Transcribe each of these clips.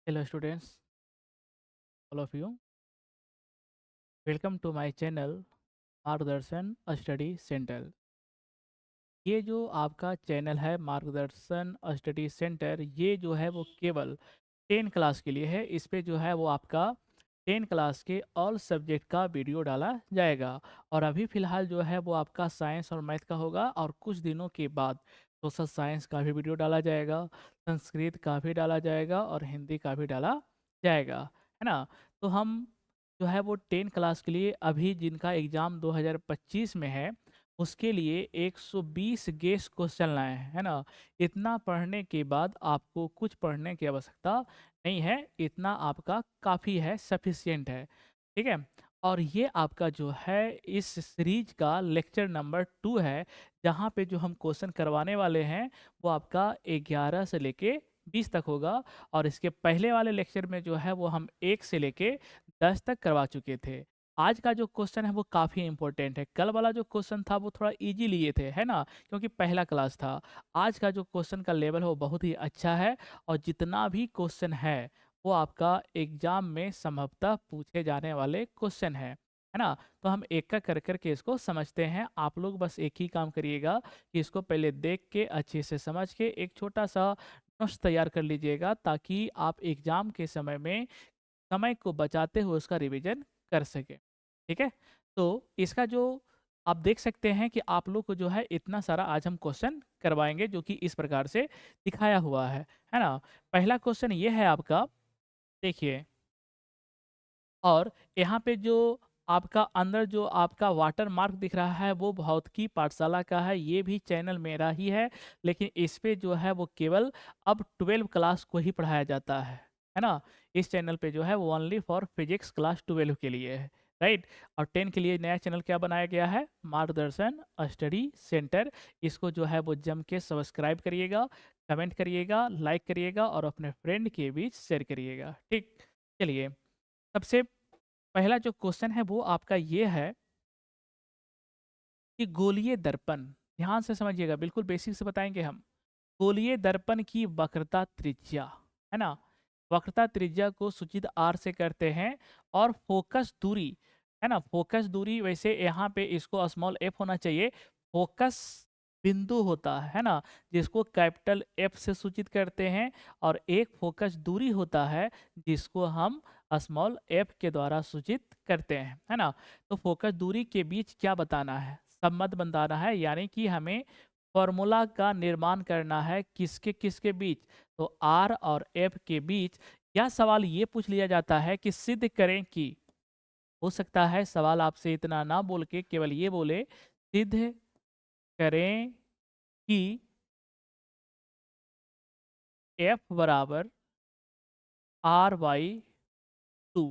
Hello students, all of you. Welcome to my channel मार्गदर्शन study centre. ये जो आपका चैनल है मार्गदर्शन स्टडी सेंटर, ये जो है वो केवल 10 क्लास के लिए है। इस पे जो है वो आपका 10 क्लास के ऑल सब्जेक्ट का वीडियो डाला जाएगा। और अभी फ़िलहाल जो है वो आपका साइंस और मैथ का होगा, और कुछ दिनों के बाद सोशल साइंस का भी वीडियो डाला जाएगा, संस्कृत का भी डाला जाएगा और हिंदी का भी डाला जाएगा, है ना। तो हम जो है वो 10 क्लास के लिए अभी जिनका एग्ज़ाम 2025 में है, उसके लिए 120 गेस क्वेश्चन लाए हैं, है ना। इतना पढ़ने के बाद आपको कुछ पढ़ने की आवश्यकता नहीं है, इतना आपका काफ़ी है, सफिशिएंट है, ठीक है। और ये आपका जो है इस सीरीज का लेक्चर नंबर 2 है, जहाँ पे जो हम क्वेश्चन करवाने वाले हैं वो आपका 11 से लेके 20 तक होगा। और इसके पहले वाले लेक्चर में जो है वो हम 1 से लेके 10 तक करवा चुके थे। आज का जो क्वेश्चन है वो काफ़ी इंपॉर्टेंट है। कल वाला जो क्वेश्चन था वो थोड़ा इजी लिए थे, है ना, क्योंकि पहला क्लास था। आज का जो क्वेश्चन का लेवल है वो बहुत ही अच्छा है, और जितना भी क्वेश्चन है वो आपका एग्जाम में संभवतः पूछे जाने वाले क्वेश्चन है ना। तो हम एक का कर करके इसको समझते हैं। आप लोग बस एक ही काम करिएगा कि इसको पहले देख के अच्छे से समझ के एक छोटा सा नोट्स तैयार कर लीजिएगा, ताकि आप एग्जाम के समय में समय को बचाते हुए उसका रिवीजन कर सकें, ठीक है। तो इसका जो आप देख सकते हैं कि आप लोग को जो है इतना सारा आज हम क्वेश्चन करवाएंगे, जो कि इस प्रकार से दिखाया हुआ है ना। पहला क्वेश्चन ये है आपका, देखिए। और यहाँ पे जो आपका अंदर जो आपका वाटर मार्क दिख रहा है वो भौतिकी पाठशाला का है। ये भी चैनल मेरा ही है, लेकिन इस पे जो है वो केवल अब 12 क्लास को ही पढ़ाया जाता है ना। इस चैनल पे जो है वो ओनली फॉर फिजिक्स क्लास 12 के लिए है, राइट। और 10 के लिए नया चैनल क्या बनाया गया है, मार्गदर्शन स्टडी सेंटर। इसको जो है वो जम के सब्सक्राइब करिएगा, कमेंट करिएगा, लाइक करिएगा और अपने फ्रेंड के बीच शेयर करिएगा, ठीक। चलिए, सबसे पहला जो क्वेश्चन है वो आपका ये है कि गोलीय दर्पण, ध्यान से समझिएगा, बिल्कुल बेसिक से बताएंगे हम। गोलीय दर्पण की वक्रता त्रिज्या, है ना। वक्रता त्रिज्या को सूचित आर से करते हैं। और फोकस दूरी, है ना, फोकस दूरी वैसे यहाँ पे इसको स्मॉल एफ होना चाहिए। फोकस बिंदु होता है ना, जिसको कैपिटल एफ से सूचित करते हैं। और एक फोकस दूरी होता है जिसको हम स्मॉल एफ के द्वारा सूचित करते हैं, है ना। तो फोकस दूरी के बीच क्या बताना है, संबंध बताना है, यानी कि हमें फॉर्मूला का निर्माण करना है किसके किसके बीच, तो आर और एफ के बीच। या सवाल ये पूछ लिया जाता है कि सिद्ध करें कि, हो सकता है सवाल आपसे इतना ना बोल के केवल ये बोले, सिद्ध करें कि एफ बराबर आर बाई 2।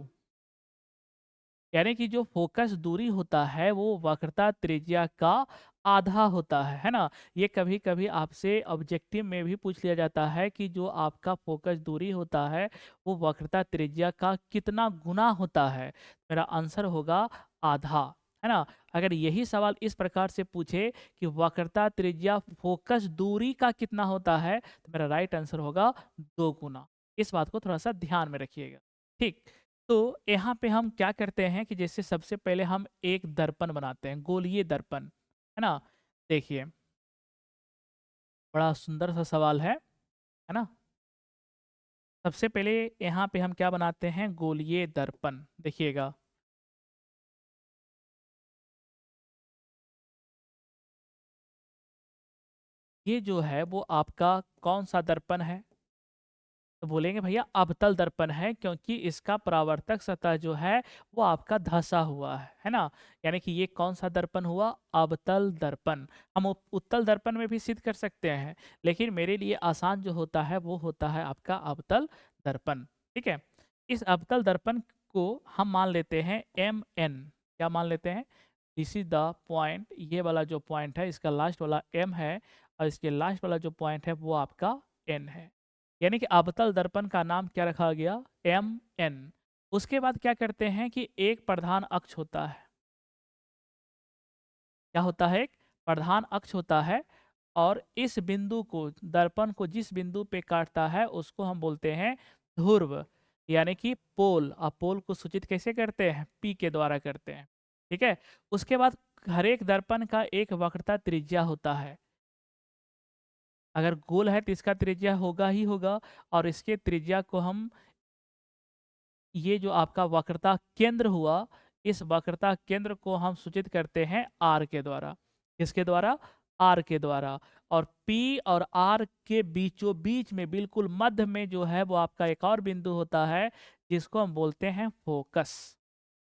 यानी कि जो फोकस दूरी होता है वो वक्रता त्रिज्या का आधा होता है ना। ये कभी कभी आपसे ऑब्जेक्टिव में भी पूछ लिया जाता है कि जो आपका फोकस दूरी होता है वो वक्रता त्रिज्या का कितना गुना होता है। मेरा आंसर होगा आधा, है ना। अगर यही सवाल इस प्रकार से पूछे कि वक्रता त्रिज्या फोकस दूरी का कितना होता है, तो मेरा राइट आंसर होगा 2 गुना। इस बात को थोड़ा सा ध्यान में रखिएगा, ठीक। तो यहाँ पे हम क्या करते हैं कि जैसे सबसे पहले हम एक दर्पण बनाते हैं, गोलीय दर्पण, है ना। देखिए, बड़ा सुंदर सा सवाल है ना। सबसे पहले यहाँ पे हम क्या बनाते हैं, गोलीय दर्पण, देखिएगा। ये जो है वो आपका कौन सा दर्पण है, तो बोलेंगे भैया अवतल दर्पण है, क्योंकि इसका परावर्तक सतह जो है वो आपका धंसा हुआ है ना। यानी कि ये कौन सा दर्पण हुआ, अवतल दर्पण। हम उत्तल दर्पण में भी सिद्ध कर सकते हैं, लेकिन मेरे लिए आसान जो होता है वो होता है आपका अवतल दर्पण, ठीक है। इस अवतल दर्पण को हम मान लेते हैं एम एन। क्या मान लेते हैं, दिस इज द पॉइंट, ये वाला जो पॉइंट है इसका लास्ट वाला एम है, और इसके लास्ट वाला जो पॉइंट है वो आपका एन है। यानी कि अवतल दर्पण का नाम क्या रखा गया, एम एन। उसके बाद क्या करते हैं कि एक प्रधान अक्ष होता है, क्या होता है, एक प्रधान अक्ष होता है। और इस बिंदु को, दर्पण को जिस बिंदु पे काटता है उसको हम बोलते हैं ध्रुव यानी कि पोल। अब पोल को सूचित कैसे करते हैं? पी के द्वारा करते हैं। ठीक है। उसके बाद हर एक दर्पण का एक वक्रता त्रिज्या होता है। अगर गोल है तो इसका त्रिज्या होगा ही होगा, और इसके त्रिज्या को हम, ये जो आपका वक्रता केंद्र हुआ, इस वक्रता केंद्र को हम सूचित करते हैं आर के द्वारा। किसके द्वारा? आर के द्वारा। और P और R के बीचों बीच में बिल्कुल मध्य में जो है वो आपका एक और बिंदु होता है, जिसको हम बोलते हैं फोकस।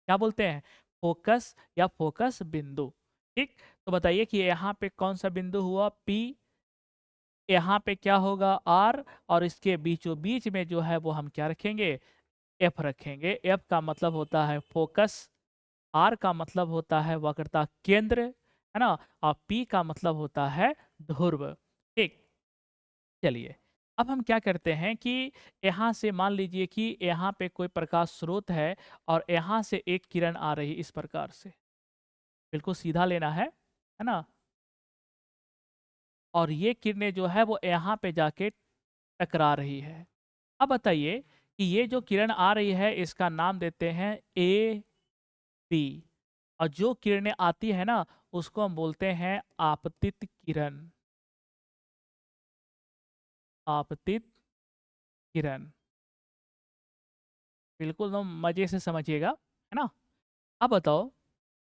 क्या बोलते हैं? फोकस या फोकस बिंदु। ठीक। तो बताइए कि यहाँ पे कौन सा बिंदु हुआ? P। यहाँ पे क्या होगा? R। और इसके बीचों बीच में जो है वो हम क्या रखेंगे? एफ रखेंगे। एफ का मतलब होता है फोकस, आर का मतलब होता है वक्रता केंद्र, है ना, और पी का मतलब होता है ध्रुव। ठीक। चलिए, अब हम क्या करते हैं कि यहाँ से मान लीजिए कि यहाँ पे कोई प्रकाश स्रोत है और यहाँ से एक किरण आ रही इस प्रकार से, बिल्कुल सीधा लेना है ना, और ये किरणें जो है वो यहाँ पे जाके टकरा रही है। अब बताइए कि ये जो किरण आ रही है इसका नाम देते हैं ए बी, और जो किरणें आती है ना उसको हम बोलते हैं आपतित किरण। आपतित किरण, बिल्कुल एकदम मजे से समझिएगा, है ना। अब बताओ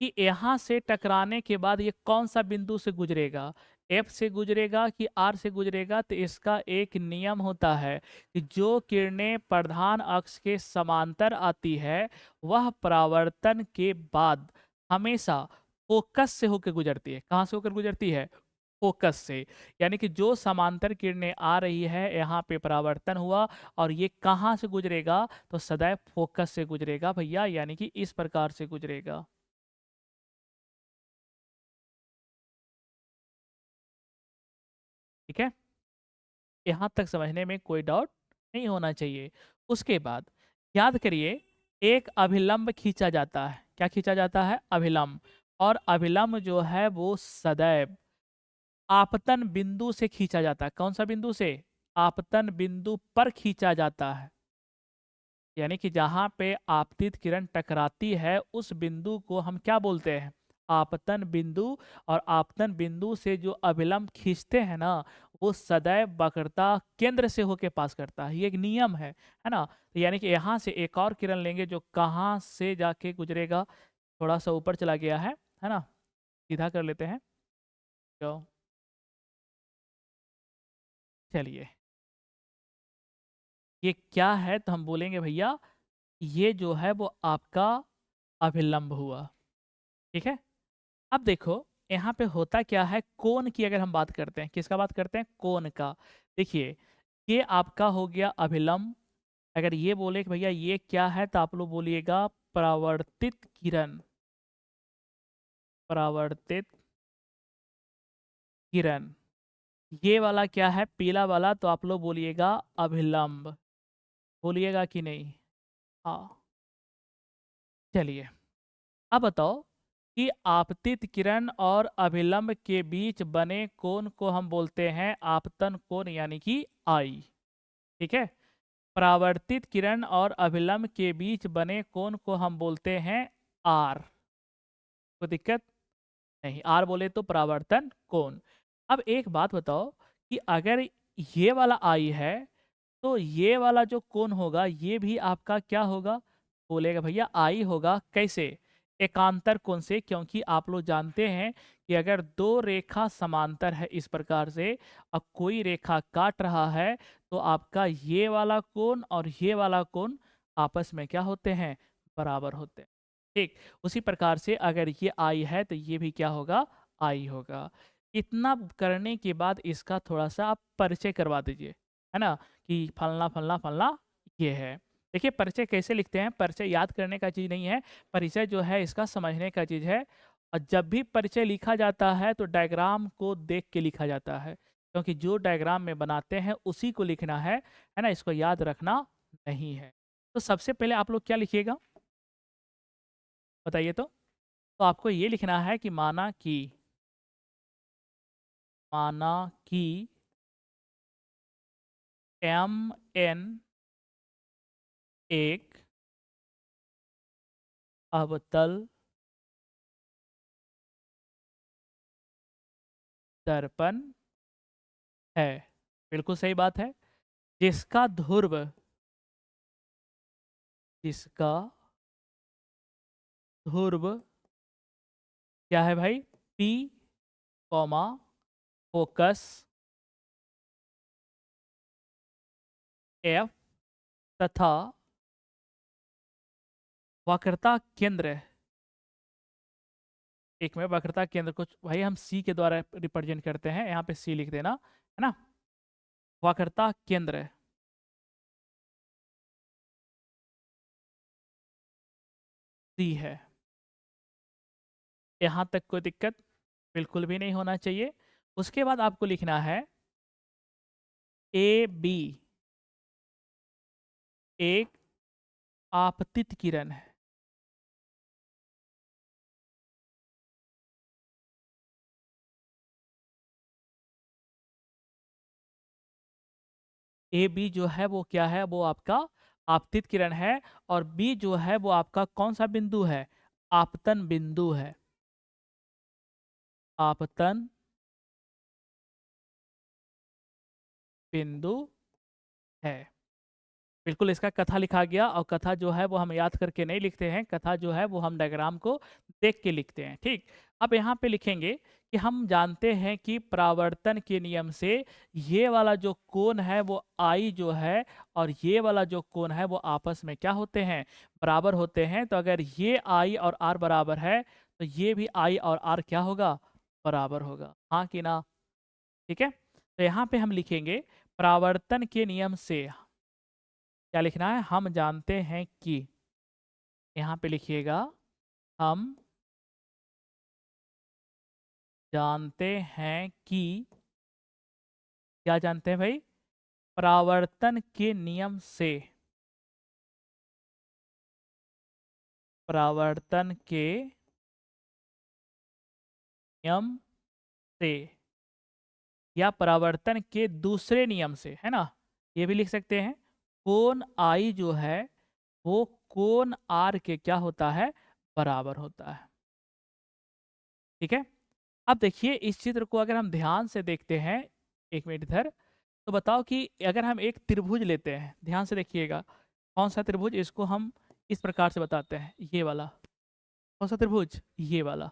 कि यहाँ से टकराने के बाद ये कौन सा बिंदु से गुजरेगा? एफ से गुजरेगा कि आर से गुजरेगा? तो इसका एक नियम होता है कि जो किरणें प्रधान अक्ष के समांतर आती है वह परावर्तन के बाद हमेशा फोकस से होकर गुजरती है। कहाँ से होकर गुजरती है? फोकस से। यानी कि जो समांतर किरणें आ रही है, यहाँ पे परावर्तन हुआ, और ये कहाँ से गुजरेगा? तो सदैव फोकस से गुजरेगा भैया, यानी कि इस प्रकार से गुजरेगा। ठीक है। यहाँ तक समझने में कोई डाउट नहीं होना चाहिए। उसके बाद याद करिए, एक अभिलंब खींचा जाता है। क्या खींचा जाता है? अभिलंब। और अभिलंब जो है वो सदैव आपतन बिंदु से खींचा जाता है। कौन सा बिंदु से? आपतन बिंदु पर खींचा जाता है। यानी कि जहाँ पे आपतित किरण टकराती है उस बिंदु को हम क्या बोलते हैं? आपतन बिंदु। और आपतन बिंदु से जो अभिलंब खींचते हैं ना, वो सदैव वक्रता केंद्र से होके पास करता है। ये एक नियम है ना। तो यानी कि यहाँ से एक और किरण लेंगे जो कहाँ से जाके गुजरेगा? थोड़ा सा ऊपर चला गया है ना। सीधा कर लेते हैं। तो चलिए, ये क्या है? तो हम बोलेंगे भैया ये जो है वो आपका अभिलंब हुआ। ठीक है। अब देखो यहाँ पे होता क्या है, कोण की अगर हम बात करते हैं, किसका बात करते हैं? कोण का। देखिए, ये आपका हो गया अभिलंब। अगर ये बोले कि भैया ये क्या है, तो आप लोग बोलिएगा परावर्तित किरण। परावर्तित किरण। ये वाला क्या है? पीला वाला, तो आप लोग बोलिएगा अभिलंब। बोलिएगा कि नहीं? हाँ। चलिए, अब बताओ कि आपतित किरण और अभिलंब के बीच बने कोण को हम बोलते हैं आपतन कोण, यानी कि आई। ठीक है। परावर्तित किरण और अभिलंब के बीच बने कोण को हम बोलते हैं आर। कोई दिक्कत नहीं, आर बोले तो परावर्तन कोण। अब एक बात बताओ कि अगर ये वाला आई है, तो ये वाला जो कोण होगा ये भी आपका क्या होगा? बोलेगा भैया आई होगा। कैसे? एकांतर कोण से। क्योंकि आप लोग जानते हैं कि अगर दो रेखा समांतर है इस प्रकार से, अब कोई रेखा काट रहा है, तो आपका ये वाला कोण और ये वाला कोण आपस में क्या होते हैं? बराबर होते हैं। ठीक। उसी प्रकार से अगर ये आई है तो ये भी क्या होगा? आई होगा। इतना करने के बाद इसका थोड़ा सा आप परिचय करवा दीजिए, है ना, कि फलना फलना फलना ये है। देखिए, परिचय कैसे लिखते हैं? परिचय याद करने का चीज़ नहीं है, परिचय जो है इसका समझने का चीज़ है। और जब भी परिचय लिखा जाता है तो डायग्राम को देख के लिखा जाता है, क्योंकि जो डायग्राम में बनाते हैं उसी को लिखना है ना, इसको याद रखना नहीं है। तो सबसे पहले आप लोग क्या लिखिएगा, बताइए तो आपको ये लिखना है कि माना कि एम एन एक अवतल दर्पण है। बिल्कुल सही बात है। जिसका ध्रुव जिसका ध्रुव क्या है भाई? पी कॉमा फोकस एफ तथा वक्रता केंद्र। एक में वक्रता केंद्र को भाई हम सी के द्वारा रिप्रेजेंट करते हैं, यहाँ पे सी लिख देना, है ना। वक्रता केंद्र सी है। यहाँ तक कोई दिक्कत बिल्कुल भी नहीं होना चाहिए। उसके बाद आपको लिखना है ए बी एक आपतित किरण है। ए बी जो है वो क्या है? वो आपका आपतित किरण है। और बी जो है वो आपका कौन सा बिंदु है? आपतन बिंदु है। आपतन बिंदु है। बिल्कुल इसका कथा लिखा गया। और कथा जो है वो हम याद करके नहीं लिखते हैं, कथा जो है वो हम डायग्राम को देख के लिखते हैं। ठीक। अब यहाँ पे लिखेंगे कि हम जानते हैं कि परावर्तन के नियम से ये वाला जो कोण है वो आई जो है, और ये वाला जो कोण है वो आपस में क्या होते हैं? बराबर होते हैं। तो अगर ये आई और आर बराबर है तो ये भी आई और आर क्या होगा? बराबर होगा। हाँ कि ना? ठीक है। तो यहाँ पे हम लिखेंगे परावर्तन के नियम से क्या लिखना है? हम जानते हैं कि, यहाँ पे लिखिएगा, हम जानते हैं कि, क्या जानते हैं भाई? परावर्तन के नियम से, परावर्तन के नियम से या परावर्तन के दूसरे नियम से, है ना, ये भी लिख सकते हैं। कोण आई जो है वो कोण आर के क्या होता है? बराबर होता है। ठीक है। अब देखिए इस चित्र को अगर हम ध्यान से देखते हैं, एक मिनट इधर, तो बताओ कि अगर हम एक त्रिभुज लेते हैं, ध्यान से देखिएगा, कौन सा त्रिभुज? इसको हम इस प्रकार से बताते हैं, ये वाला। कौन सा त्रिभुज? ये वाला।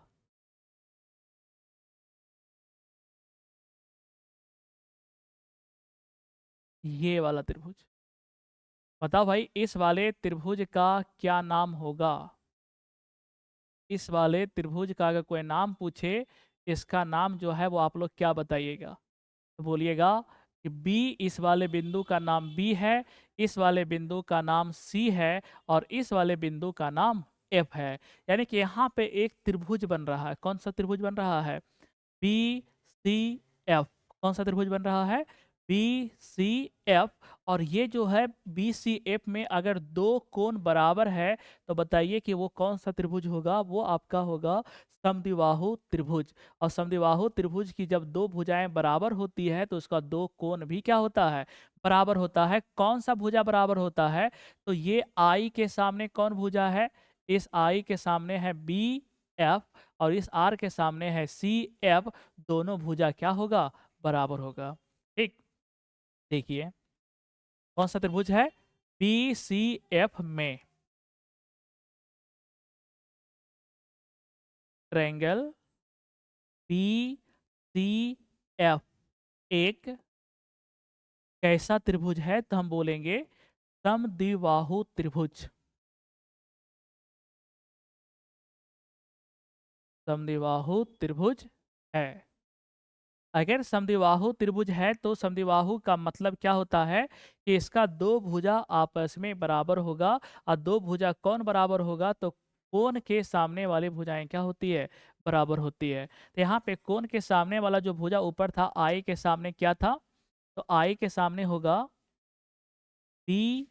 ये वाला त्रिभुज। बताओ भाई इस वाले त्रिभुज का क्या नाम होगा? इस वाले त्रिभुज का अगर कोई नाम पूछे, इसका नाम जो है वो आप लोग क्या बताइएगा? तो बोलिएगा कि बी, इस वाले बिंदु का नाम बी है, इस वाले बिंदु का नाम सी है, और इस वाले बिंदु का नाम एफ है। यानी कि यहाँ पे एक त्रिभुज बन रहा है। कौन सा त्रिभुज बन रहा है? B C F. कौन सा त्रिभुज बन रहा है? B C F. और ये जो है बी सी एफ में अगर दो कोण बराबर है तो बताइए कि वो कौन सा त्रिभुज होगा? वो आपका होगा समद्विबाहु त्रिभुज। और समद्विबाहु त्रिभुज की जब दो भुजाएं बराबर होती है तो उसका दो कोण भी क्या होता है? बराबर होता है। कौन सा भुजा बराबर होता है? तो ये आई के सामने कौन भुजा है? इस आई के सामने है बी एफ, और इस आर के सामने है सी एफ। दोनों भुजा क्या होगा? बराबर होगा। ठीक। देखिए कौन सा त्रिभुज है? बी सी एफ में ट्रायंगल बी सी एफ एक कैसा त्रिभुज है? तो हम बोलेंगे समद्विबाहु त्रिभुज। समद्विबाहु त्रिभुज है। अगर समद्विबाहु त्रिभुज है तो समद्विबाहु का मतलब क्या होता है? कि इसका दो भुजा आपस में बराबर होगा। और दो भुजा कौन बराबर होगा? तो कोण के सामने वाली भुजाएं क्या होती है? बराबर होती है। तो यहाँ पे कोण के सामने वाला जो भुजा ऊपर था, आई के सामने क्या था? तो आई के सामने होगा बी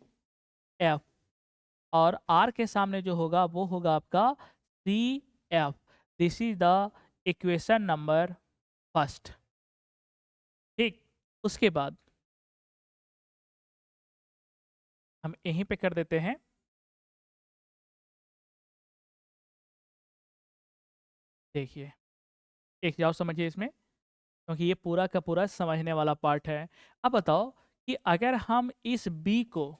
एफ, और आर के सामने जो होगा वो होगा आपका C F. This is the equation number first. ठीक। उसके बाद हम यहीं पे कर देते हैं। देखिए, एक जाओ समझिए इसमें, क्योंकि ये पूरा का पूरा समझने वाला पार्ट है। अब बताओ कि अगर हम इस बी को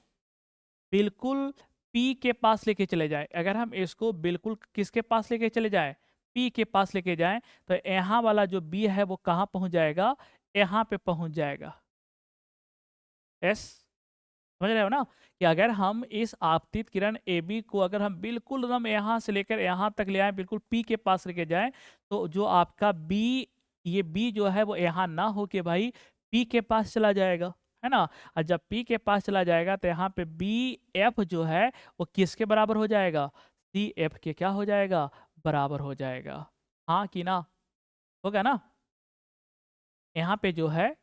बिल्कुल पी के पास लेके चले जाएं, अगर हम इसको बिल्कुल किसके पास लेके चले जाएं, पी के पास लेके जाएं, तो यहाँ वाला जो बी है वो कहाँ पहुँच जाएगा, यहाँ पे पहुँच जाएगा। यस, समझ रहे हो ना, कि अगर हम इस आपतित किरण ए बी को अगर हम बिल्कुल एकदम यहाँ से लेकर यहाँ तक ले आए, बिल्कुल पी के पास लेके जाएं, तो जो आपका बी, ये बी जो है वो यहाँ ना हो के भाई पी के पास चला जाएगा, है ना। और जब पी के पास चला जाएगा तो यहाँ पे बी एफ जो है वो किसके बराबर हो जाएगा, सी एफ के क्या हो जाएगा, बराबर हो जाएगा। हाँ कि ना, होगा ना। यहाँ पे जो है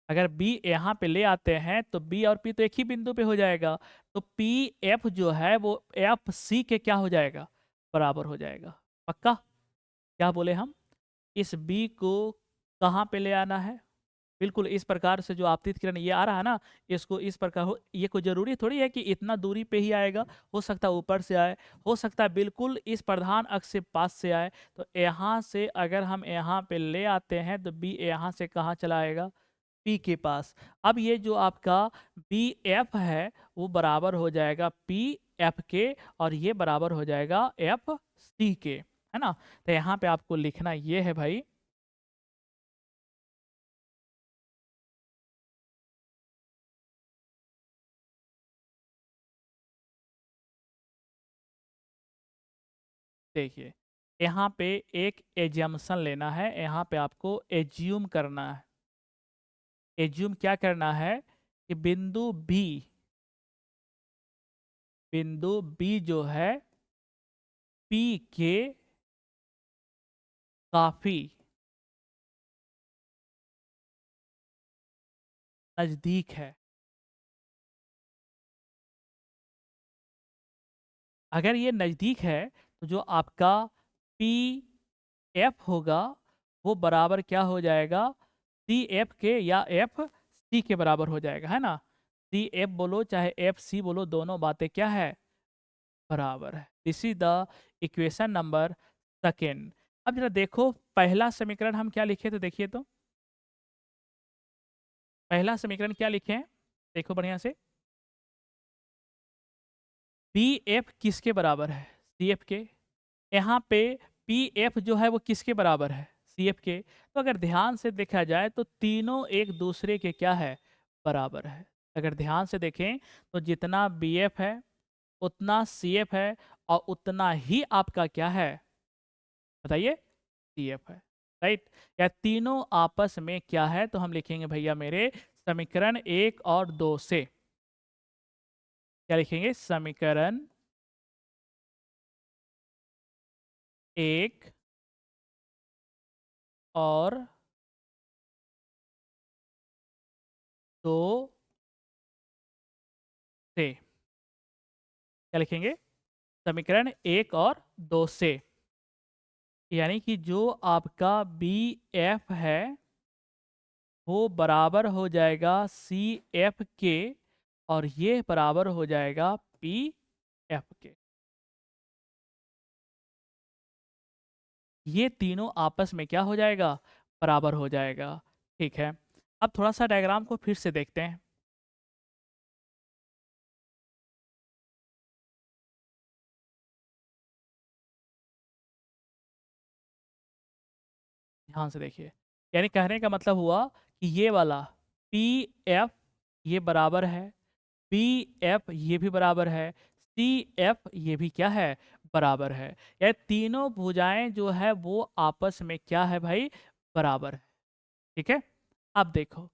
अगर बी यहाँ पे ले आते हैं तो बी और पी तो एक ही बिंदु पे हो जाएगा, तो पी एफ जो है वो एफ सी के क्या हो जाएगा, बराबर हो जाएगा। पक्का, क्या बोले हम, इस बी को कहाँ पे ले आना है, बिल्कुल इस प्रकार से जो आपतित किरण ये आ रहा है ना, इसको इस प्रकार हो, ये कोई जरूरी थोड़ी है कि इतना दूरी पे ही आएगा, हो सकता है ऊपर से आए, हो सकता है बिल्कुल इस प्रधान अक्ष से पास से आए। तो यहाँ से अगर हम यहाँ पे ले आते हैं तो बी यहाँ से कहाँ चला आएगा, पी के पास। अब ये जो आपका बी एफ है वो बराबर हो जाएगा पी एफ के, और ये बराबर हो जाएगा एफ सी के, है ना। तो यहाँ पे आपको लिखना ये है भाई, देखिए यहाँ पे एक एजम्पशन लेना है, यहाँ पे आपको एज्यूम करना है। एज्यूम क्या करना है कि बिंदु बी जो है पी के काफी नजदीक है। अगर ये नजदीक है तो जो आपका पी एफ होगा वो बराबर क्या हो जाएगा, सी एफ के या एफ सी के बराबर हो जाएगा, है ना। सी एफ बोलो चाहे एफ सी बोलो, दोनों बातें क्या है, बराबर है। This is the equation number second. अब जरा देखो पहला समीकरण हम क्या लिखे, तो देखिए तो पहला समीकरण क्या लिखे हैं, देखो बढ़िया से, पी एफ किसके बराबर है, सी एफ के। यहाँ पे पी एफ जो है वो किसके बराबर है, सी एफ के। तो अगर ध्यान से देखा जाए तो तीनों एक दूसरे के क्या है, बराबर है। अगर ध्यान से देखें तो जितना बी एफ है उतना सी एफ है, और उतना ही आपका क्या है, बताइए, सी एफ है, राइट। या तीनों आपस में क्या है, तो हम लिखेंगे भैया मेरे समीकरण एक और दो से, क्या लिखेंगे, समीकरण एक और दो से, क्या लिखेंगे, समीकरण एक और दो से, यानी कि जो आपका बी एफ है वो बराबर हो जाएगा सी एफ के, और ये बराबर हो जाएगा पी एफ के। ये तीनों आपस में क्या हो जाएगा, बराबर हो जाएगा। ठीक है, अब थोड़ा सा डायग्राम को फिर से देखते हैं, ध्यान से देखिए। यानी कहने का मतलब हुआ कि ये वाला पी एफ ये बराबर है, बी एफ ये भी बराबर है, सी एफ ये भी क्या है, बराबर है। ये तीनों भुजाएं जो है वो आपस में क्या है भाई, बराबर है। ठीक है, अब देखो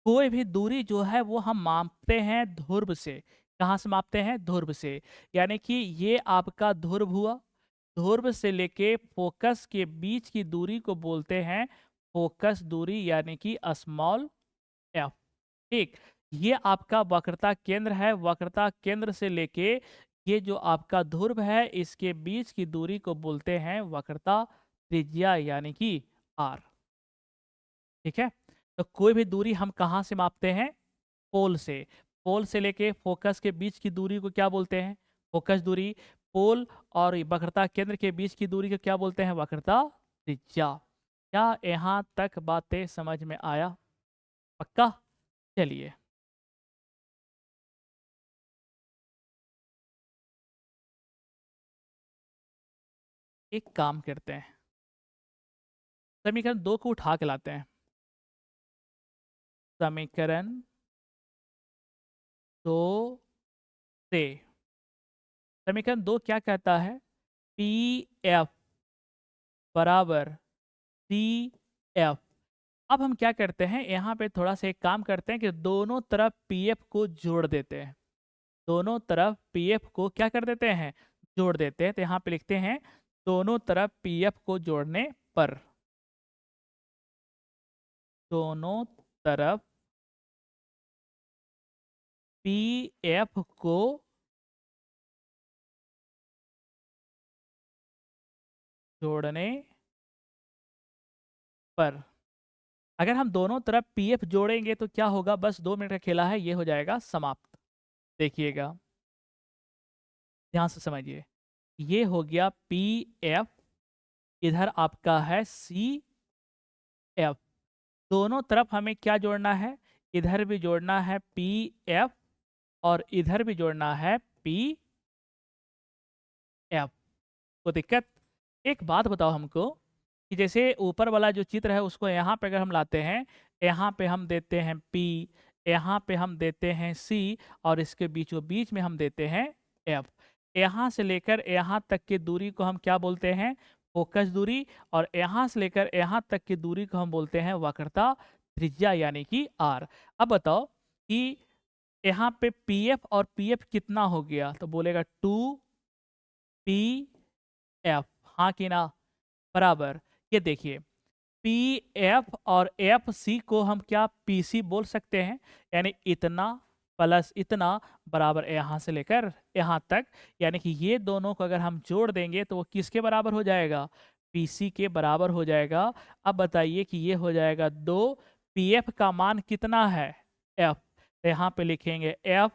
कोई भी दूरी जो है वो हम मापते हैं ध्रुव से। कहाँ से मापते हैं, ध्रुव से। यानी कि ये आपका ध्रुव हुआ, ध्रुव से लेके फोकस के बीच की दूरी को बोलते हैं फोकस दूरी, यानी कि स्मॉल एफ। ठीक, ये आपका वक्रता केंद्र है, वक्रता केंद्र से लेके ये जो आपका ध्रुव है इसके बीच की दूरी को बोलते हैं वक्रता त्रिज्या, यानी कि आर। ठीक है, तो कोई भी दूरी हम कहाँ से मापते हैं, पोल से। पोल से लेके फोकस के बीच की दूरी को क्या बोलते हैं? फोकस दूरी। पोल और वक्रता केंद्र के बीच की दूरी को क्या बोलते हैं? वक्रता त्रिज्या। क्या यहाँ तक बातें समझ में आया? पक्का? चलिए, एक काम करते हैं, समीकरण 2 को उठा के लाते हैं। समीकरण 2 से समीकरण 2 क्या कहता है? पी एफ बराबर सी एफ। अब हम क्या करते हैं, यहाँ पे थोड़ा सा एक काम करते हैं कि दोनों तरफ पी एफ को जोड़ देते हैं। दोनों तरफ पी एफ को क्या कर देते हैं? जोड़ देते हैं। तो यहाँ पे लिखते हैं दोनों तरफ पी एफ को जोड़ने पर, दोनों तरफ पी एफ को जोड़ने पर, अगर हम दोनों तरफ पी एफ जोड़ेंगे तो क्या होगा? बस 2 मिनट का खेला है, ये हो जाएगा समाप्त। देखिएगा, ध्यान से समझिए। ये हो गया पी एफ, इधर आपका है सी एफ। दोनों तरफ हमें क्या जोड़ना है? इधर भी जोड़ना है पी एफ और इधर भी जोड़ना है पी एफ। को दिक्कत? एक बात बताओ हमको कि जैसे ऊपर वाला जो चित्र है उसको यहाँ पे अगर हम लाते हैं, यहाँ पे हम देते हैं P, यहाँ पे हम देते हैं C और इसके बीचों बीच में हम देते हैं F। यहाँ से लेकर यहाँ तक की दूरी को हम क्या बोलते हैं? फोकस दूरी। और यहाँ से लेकर यहाँ तक की दूरी को हम बोलते हैं वक्रता त्रिज्या यानी कि R। अब बताओ कि यहाँ पे PF और PF कितना हो गया? तो बोलेगा 2PF, हाँ कि ना? बराबर, ये देखिए, पी एफ और एफ सी को हम क्या पी सी बोल सकते हैं? यानी इतना प्लस इतना बराबर यहाँ से लेकर यहाँ तक, यानी कि ये दोनों को अगर हम जोड़ देंगे तो वो किसके बराबर हो जाएगा? पी सी के बराबर हो जाएगा। अब बताइए कि ये हो जाएगा 2, पी एफ का मान कितना है? एफ। तो यहाँ पे लिखेंगे एफ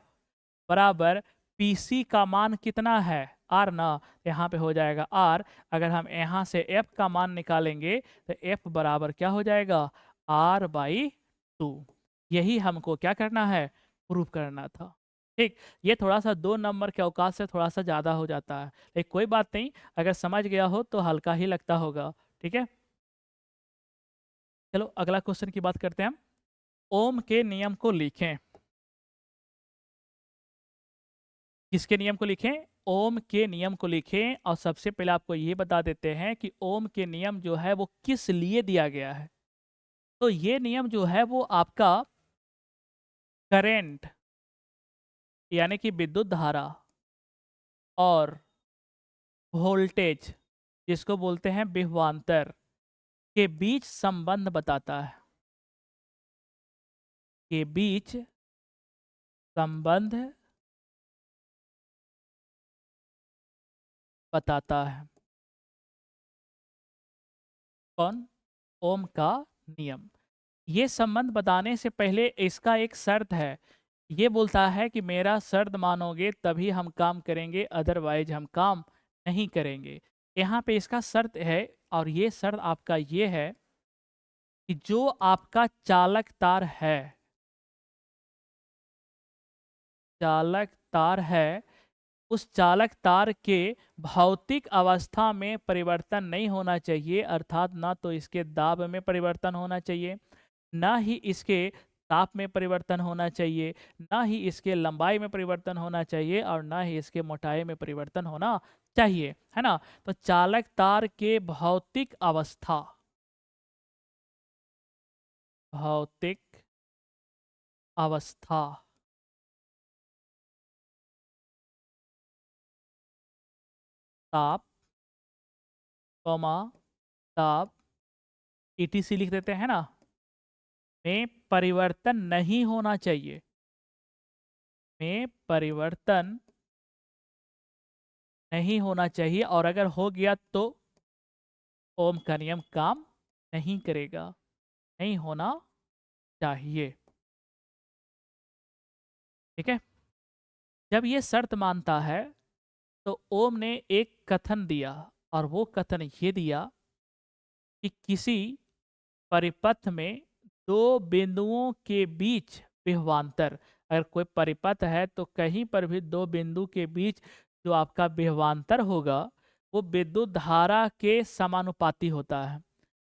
बराबर पी सी का मान कितना है? आर ना। यहाँ पे हो जाएगा आर। अगर हम यहाँ से एफ का मान निकालेंगे तो एफ बराबर क्या हो जाएगा? R/2। यही हमको क्या करना है? प्रूव करना था। ठीक, ये थोड़ा सा 2 नंबर के अवकाश से थोड़ा सा ज़्यादा हो जाता है, लेकिन कोई बात नहीं, अगर समझ गया हो तो हल्का ही लगता होगा। ठीक है, चलो अगला क्वेश्चन की बात करते हैं हम। ओम के नियम को लिखें। किसके नियम को लिखें? ओम के नियम को लिखें। और सबसे पहले आपको ये बता देते हैं कि ओम के नियम जो है वो किस लिए दिया गया है। तो ये नियम जो है वो आपका करेंट यानी कि विद्युत धारा और वोल्टेज जिसको बोलते हैं विभवांतर के बीच संबंध बताता है, के बीच संबंध बताता है। कौन? ओम का नियम। ये संबंध बताने से पहले इसका एक शर्त है। ये बोलता है कि मेरा शर्त मानोगे तभी हम काम करेंगे, अदरवाइज हम काम नहीं करेंगे। यहाँ पे इसका शर्त है, और ये शर्त आपका ये है कि जो आपका चालक तार है, चालक तार है, उस चालक तार के भौतिक अवस्था में परिवर्तन नहीं होना चाहिए। अर्थात ना तो इसके दाब में परिवर्तन होना चाहिए, ना ही इसके ताप में परिवर्तन होना चाहिए, ना ही इसके लंबाई में परिवर्तन होना चाहिए, और ना ही इसके मोटाई में परिवर्तन होना चाहिए, है ना? तो चालक तार के भौतिक अवस्था, भौतिक अवस्था, ताप, कॉमा, ताप, ईटीसी लिख देते हैं ना, में परिवर्तन नहीं होना चाहिए, में परिवर्तन नहीं होना चाहिए। और अगर हो गया तो ओम का नियम काम नहीं करेगा, नहीं होना चाहिए। ठीक है। जब ये शर्त मानता है तो ओम ने एक कथन दिया, और वो कथन ये दिया कि किसी परिपथ में दो बिंदुओं के बीच विभवांतर, अगर कोई परिपथ है तो कहीं पर भी दो बिंदु के बीच जो आपका विभवांतर होगा वो विद्युत धारा के समानुपाती होता है।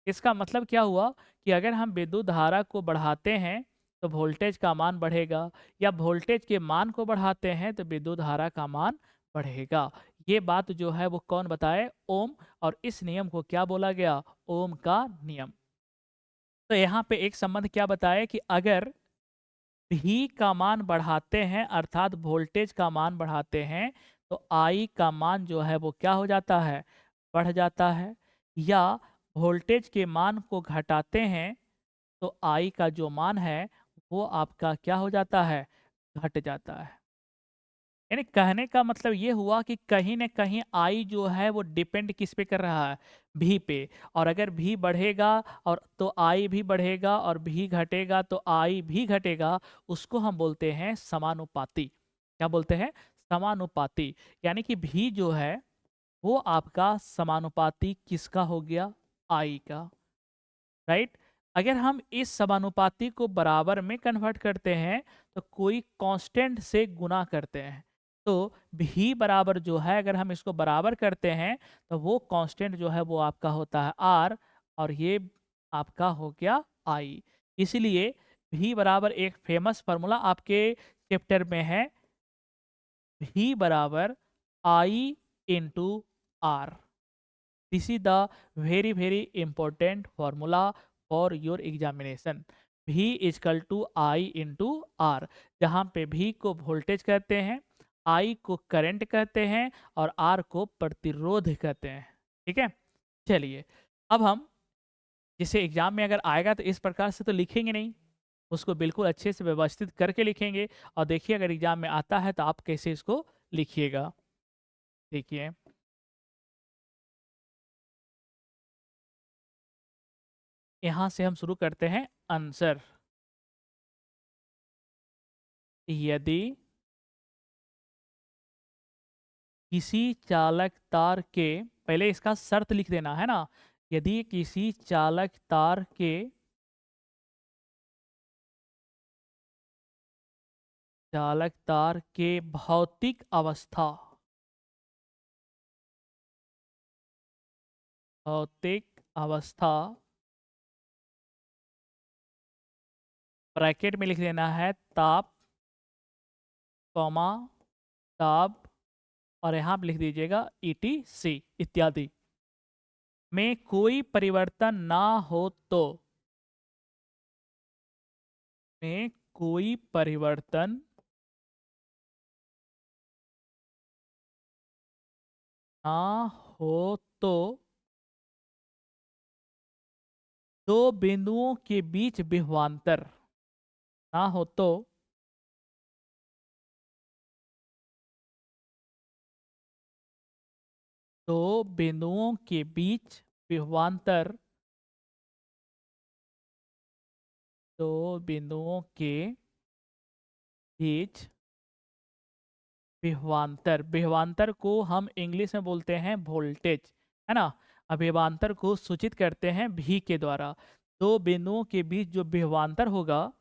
इसका मतलब क्या हुआ कि अगर हम विद्युत धारा को बढ़ाते हैं तो वोल्टेज का मान बढ़ेगा, या वोल्टेज के मान को बढ़ाते हैं तो विद्युत धारा का मान बढ़ेगा। ये बात जो है वो कौन बताए? ओम। और इस नियम को क्या बोला गया? ओम का नियम। तो यहाँ पे एक संबंध क्या बताया कि अगर भी का मान बढ़ाते हैं अर्थात वोल्टेज का मान बढ़ाते हैं तो आई का मान जो है वो क्या हो जाता है? बढ़ जाता है। या वोल्टेज के मान को घटाते हैं तो आई का जो मान है वो आपका क्या हो जाता है? घट जाता है। यानी कहने का मतलब ये हुआ कि कहीं न कहीं आई जो है वो डिपेंड किस पे कर रहा है? भी पे। और अगर भी बढ़ेगा और तो आई भी बढ़ेगा, और भी घटेगा तो आई भी घटेगा। उसको हम बोलते हैं समानुपाती। क्या बोलते हैं? समानुपाती। यानी कि भी जो है वो आपका समानुपाती किसका हो गया? आई का। राइट। अगर हम इस समानुपाती को बराबर में कन्वर्ट करते हैं तो कोई कांस्टेंट से गुना करते हैं, तो भी बराबर जो है अगर हम इसको बराबर करते हैं तो वो कांस्टेंट जो है वो आपका होता है आर, और ये आपका हो गया आई। इसलिए भी बराबर एक फेमस फार्मूला आपके चैप्टर में है, भी बराबर I into R. This is the very very important formula for your examination. भी is equal to I into R, जहाँ पे भी को वोल्टेज कहते हैं, आई को करंट कहते हैं, और आर को प्रतिरोध कहते हैं। ठीक है। चलिए, अब हम जैसे एग्जाम में अगर आएगा तो इस प्रकार से तो लिखेंगे नहीं, उसको बिल्कुल अच्छे से व्यवस्थित करके लिखेंगे। और देखिए अगर एग्जाम में आता है तो आप कैसे इसको लिखिएगा। देखिए, यहाँ से हम शुरू करते हैं आंसर। यदि किसी चालक तार के, पहले इसका शर्त लिख देना है ना, यदि किसी चालक तार के भौतिक अवस्था ब्रैकेट में लिख देना है ताप, कॉमा, ताप, और यहाँ पे लिख दीजिएगा ETC इत्यादि में कोई परिवर्तन ना हो तो, में कोई परिवर्तन ना हो तो दो बिंदुओं के बीच विभवांतर ना हो तो दो बिंदुओं के बीच विभवांतर, दो बिंदुओं के बीच विभवांतर, विभवांतर को हम इंग्लिश में बोलते हैं वोल्टेज, है ना। अब विभवांतर को सूचित करते हैं भी के द्वारा। दो बिंदुओं के बीच जो विभवांतर होगा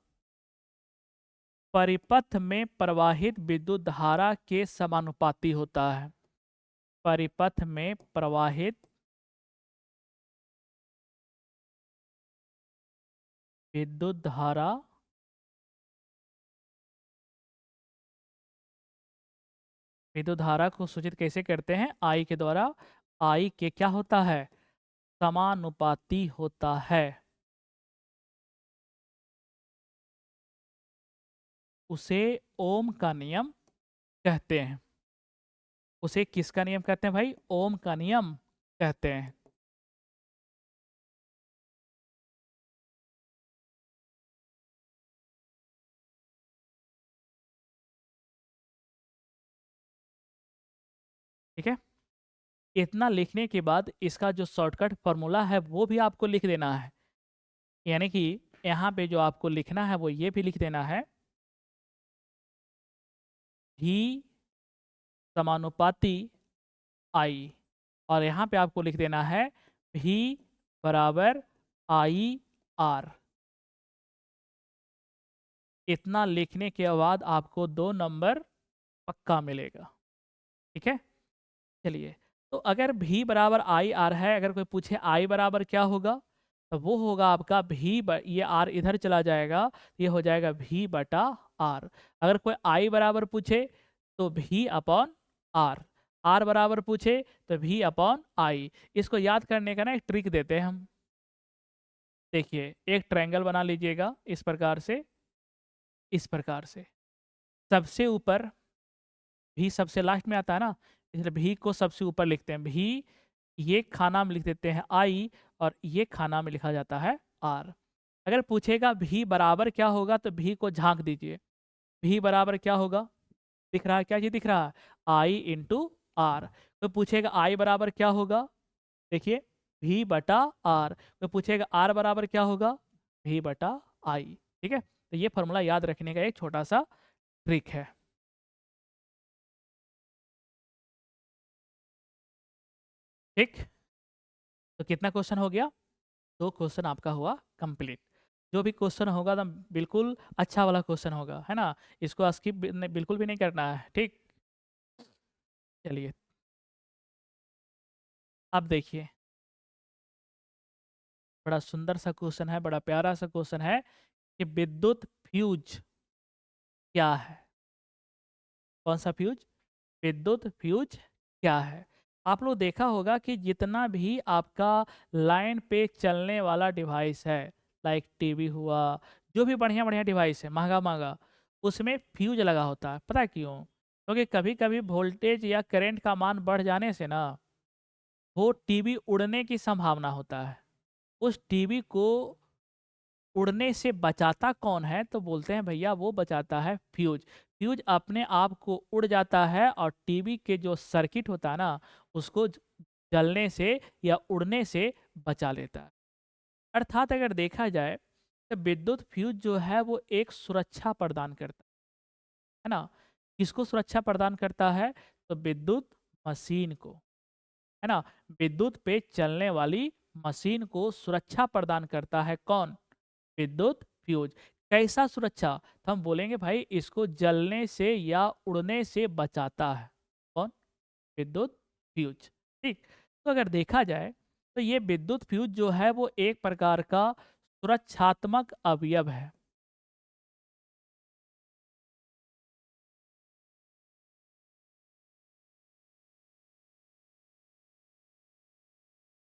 परिपथ में प्रवाहित विद्युत धारा के समानुपाती होता है। परिपथ में प्रवाहित विद्युत धारा, विद्युत धारा को सूचित कैसे करते हैं? आई के द्वारा। आई के क्या होता है? समानुपाती होता है। उसे ओम का नियम कहते हैं। उसे किसका नियम कहते हैं भाई? ओम का नियम कहते हैं। ठीक है। इतना लिखने के बाद इसका जो शॉर्टकट फॉर्मूला है वो भी आपको लिख देना है। यानी कि यहाँ पे जो आपको लिखना है वो ये भी लिख देना है भी समानुपाती आई, और यहाँ पे आपको लिख देना है भी बराबर आई आर। इतना लिखने के बाद आपको 2 नंबर पक्का मिलेगा। ठीक है, चलिए। तो अगर भी बराबर आई आर है, अगर कोई पूछे आई बराबर क्या होगा, तो वो होगा आपका ये आर इधर चला जाएगा, ये हो जाएगा भी बटा आर। अगर कोई आई बराबर पूछे तो भी अपॉन आर, आर बराबर पूछे तो भी अपॉन आई। इसको याद करने का ना एक ट्रिक देते हैं हम। देखिए, एक ट्रायंगल बना लीजिएगा इस प्रकार से, इस प्रकार से। सबसे ऊपर भी सबसे लास्ट में आता है ना, इसलिए भी को सबसे ऊपर लिखते हैं भी, ये खाना में लिख देते हैं आई, और ये खाना में लिखा जाता है आर। अगर पूछेगा भी बराबर क्या होगा, तो भी को झांक दीजिए। भी बराबर क्या होगा, दिख रहा है, क्या चीज दिख रहा है, आई इंटू आर। तो पूछेगा आई बराबर क्या होगा, देखिए भी बटा आर। तो पूछेगा आर बराबर क्या होगा, भी बटा आई। ठीक है, तो ये फॉर्मूला याद रखने का एक छोटा सा ट्रिक है। ठीक, तो कितना क्वेश्चन हो गया, 2 क्वेश्चन आपका हुआ कंप्लीट। जो भी क्वेश्चन होगा तो बिल्कुल अच्छा वाला क्वेश्चन होगा, है ना, इसको स्किप बिल्कुल भी नहीं करना है। ठीक, चलिए अब देखिए, बड़ा सुंदर सा क्वेश्चन है, बड़ा प्यारा सा क्वेश्चन है कि विद्युत फ्यूज क्या है। कौन सा फ्यूज, विद्युत फ्यूज क्या है। आप लोग देखा होगा कि जितना भी आपका लाइन पे चलने वाला डिवाइस है, लाइक टीवी हुआ, जो भी बढ़िया बढ़िया डिवाइस है महंगा महंगा, उसमें फ्यूज लगा होता है। पता है क्यों, क्योंकि कभी कभी वोल्टेज या करंट का मान बढ़ जाने से ना, वो टीवी उड़ने की संभावना होता है। उस टीवी को उड़ने से बचाता कौन है, तो बोलते हैं भैया वो बचाता है फ्यूज। फ्यूज अपने आप को उड़ जाता है और टीवी के जो सर्किट होता है ना, उसको जलने से या उड़ने से बचा लेता है। अर्थात अगर देखा जाए तो विद्युत फ्यूज जो है वो एक सुरक्षा प्रदान करता है ना। किसको सुरक्षा प्रदान करता है, तो विद्युत मशीन को, है ना, विद्युत पे चलने वाली मशीन को सुरक्षा प्रदान करता है कौन, विद्युत फ्यूज। कैसा सुरक्षा, तो हम बोलेंगे भाई इसको जलने से या उड़ने से बचाता है कौन, विद्युत फ्यूज। ठीक, तो अगर देखा जाए तो ये विद्युत फ्यूज जो है वो एक प्रकार का सुरक्षात्मक अवयव है।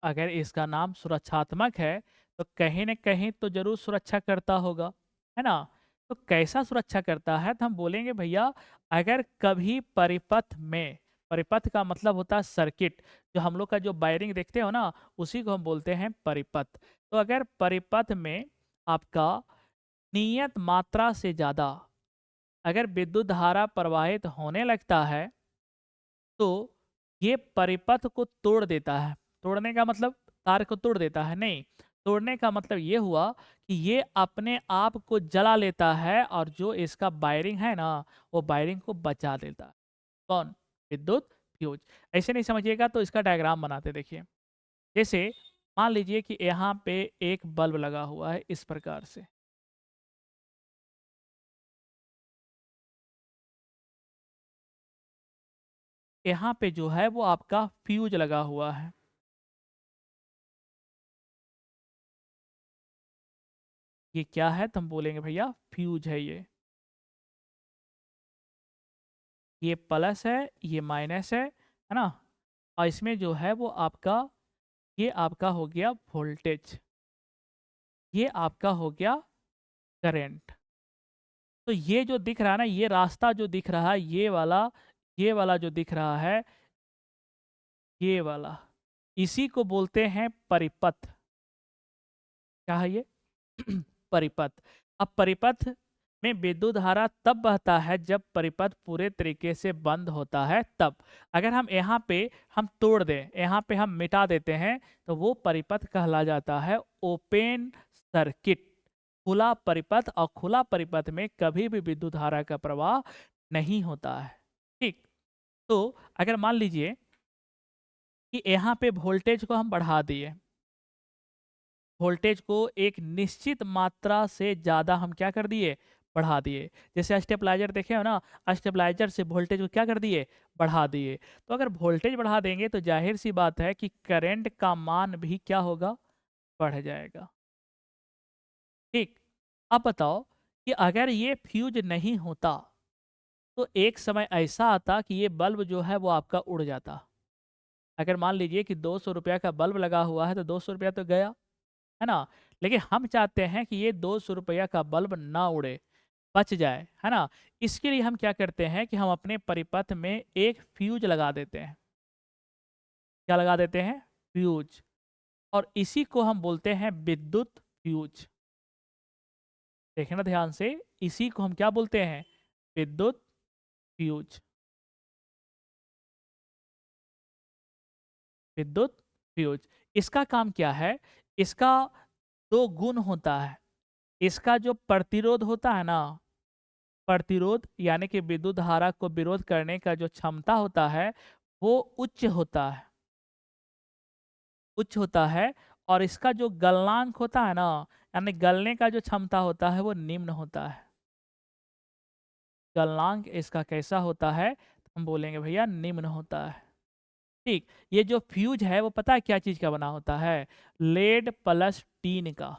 अगर इसका नाम सुरक्षात्मक है तो कहीं न कहीं तो जरूर सुरक्षा करता होगा, है ना। तो कैसा सुरक्षा करता है, तो हम बोलेंगे भैया अगर कभी परिपथ में, परिपथ का मतलब होता है सर्किट, जो हम लोग का जो वायरिंग देखते हो ना, उसी को हम बोलते हैं परिपथ। तो अगर परिपथ में आपका नियत मात्रा से ज़्यादा अगर विद्युत धारा प्रवाहित होने लगता है, तो ये परिपथ को तोड़ देता है। तोड़ने का मतलब तार को तोड़ देता है नहीं, तोड़ने का मतलब ये हुआ कि ये अपने आप को जला लेता है, और जो इसका वायरिंग है ना, वो वायरिंग को बचा देता है कौन, विद्युत फ्यूज। ऐसे नहीं समझिएगा, तो इसका डायग्राम बनाते देखिए। जैसे मान लीजिए कि यहाँ पे एक बल्ब लगा हुआ है इस प्रकार से, यहाँ पे जो है वो आपका फ्यूज लगा हुआ है। ये क्या है, तो हम बोलेंगे भैया फ्यूज है ये प्लस है, ये माइनस है ना। और इसमें जो है वो आपका, ये आपका हो गया वोल्टेज, ये आपका हो गया करंट। तो ये जो दिख रहा है ना, ये रास्ता जो दिख रहा है, ये वाला जो दिख रहा है, ये वाला, इसी को बोलते हैं परिपथ। क्या है ये परिपथ। अब परिपथ में विद्युत धारा तब बहता है जब परिपथ पूरे तरीके से बंद होता है तब। अगर हम यहाँ पे हम तोड़ दें, यहाँ पे हम मिटा देते हैं, तो वो परिपथ कहला जाता है ओपन सर्किट, खुला परिपथ। और खुला परिपथ में कभी भी विद्युत धारा का प्रवाह नहीं होता है। ठीक, तो अगर मान लीजिए कि यहाँ पे वोल्टेज को हम बढ़ा दिए, वोल्टेज को एक निश्चित मात्रा से ज़्यादा हम क्या कर दिए, बढ़ा दिए। जैसे स्टेबलाइजर देखे हो ना, स्टेबलाइजर से वोल्टेज को क्या कर दिए, बढ़ा दिए। तो अगर वोल्टेज बढ़ा देंगे तो जाहिर सी बात है कि करंट का मान भी क्या होगा, बढ़ जाएगा। ठीक, अब बताओ कि अगर ये फ्यूज नहीं होता तो एक समय ऐसा आता कि ये बल्ब जो है वो आपका उड़ जाता। अगर मान लीजिए कि 200 रुपया का बल्ब लगा हुआ है तो 200 रुपया तो गया, है ना? लेकिन हम चाहते हैं कि ये 200 रुपया का बल्ब ना उड़े, बच जाए, है ना? इसके लिए हम क्या करते हैं कि हम अपने परिपथ में एक फ्यूज लगा देते हैं। क्या लगा देते हैं? फ्यूज। और इसी को हम बोलते हैं विद्युत फ्यूज। देखना ध्यान से, इसी को हम क्या बोलते हैं? विद्युत फ्यूज। विद्युत फ्यूज। इसका काम क्या है? इसका दो गुण होता है। इसका जो प्रतिरोध होता है ना, प्रतिरोध यानी कि विद्युत धारा को विरोध करने का जो क्षमता होता है वो उच्च होता है, उच्च होता है। और इसका जो गलनांक होता है ना, यानी गलने का जो क्षमता होता है वो निम्न होता है। गलनांक इसका कैसा होता है? तो हम बोलेंगे भैया निम्न होता है। ठीक, ये जो फ्यूज है वो पता है क्या चीज का बना होता है? लेड प्लस टीन का।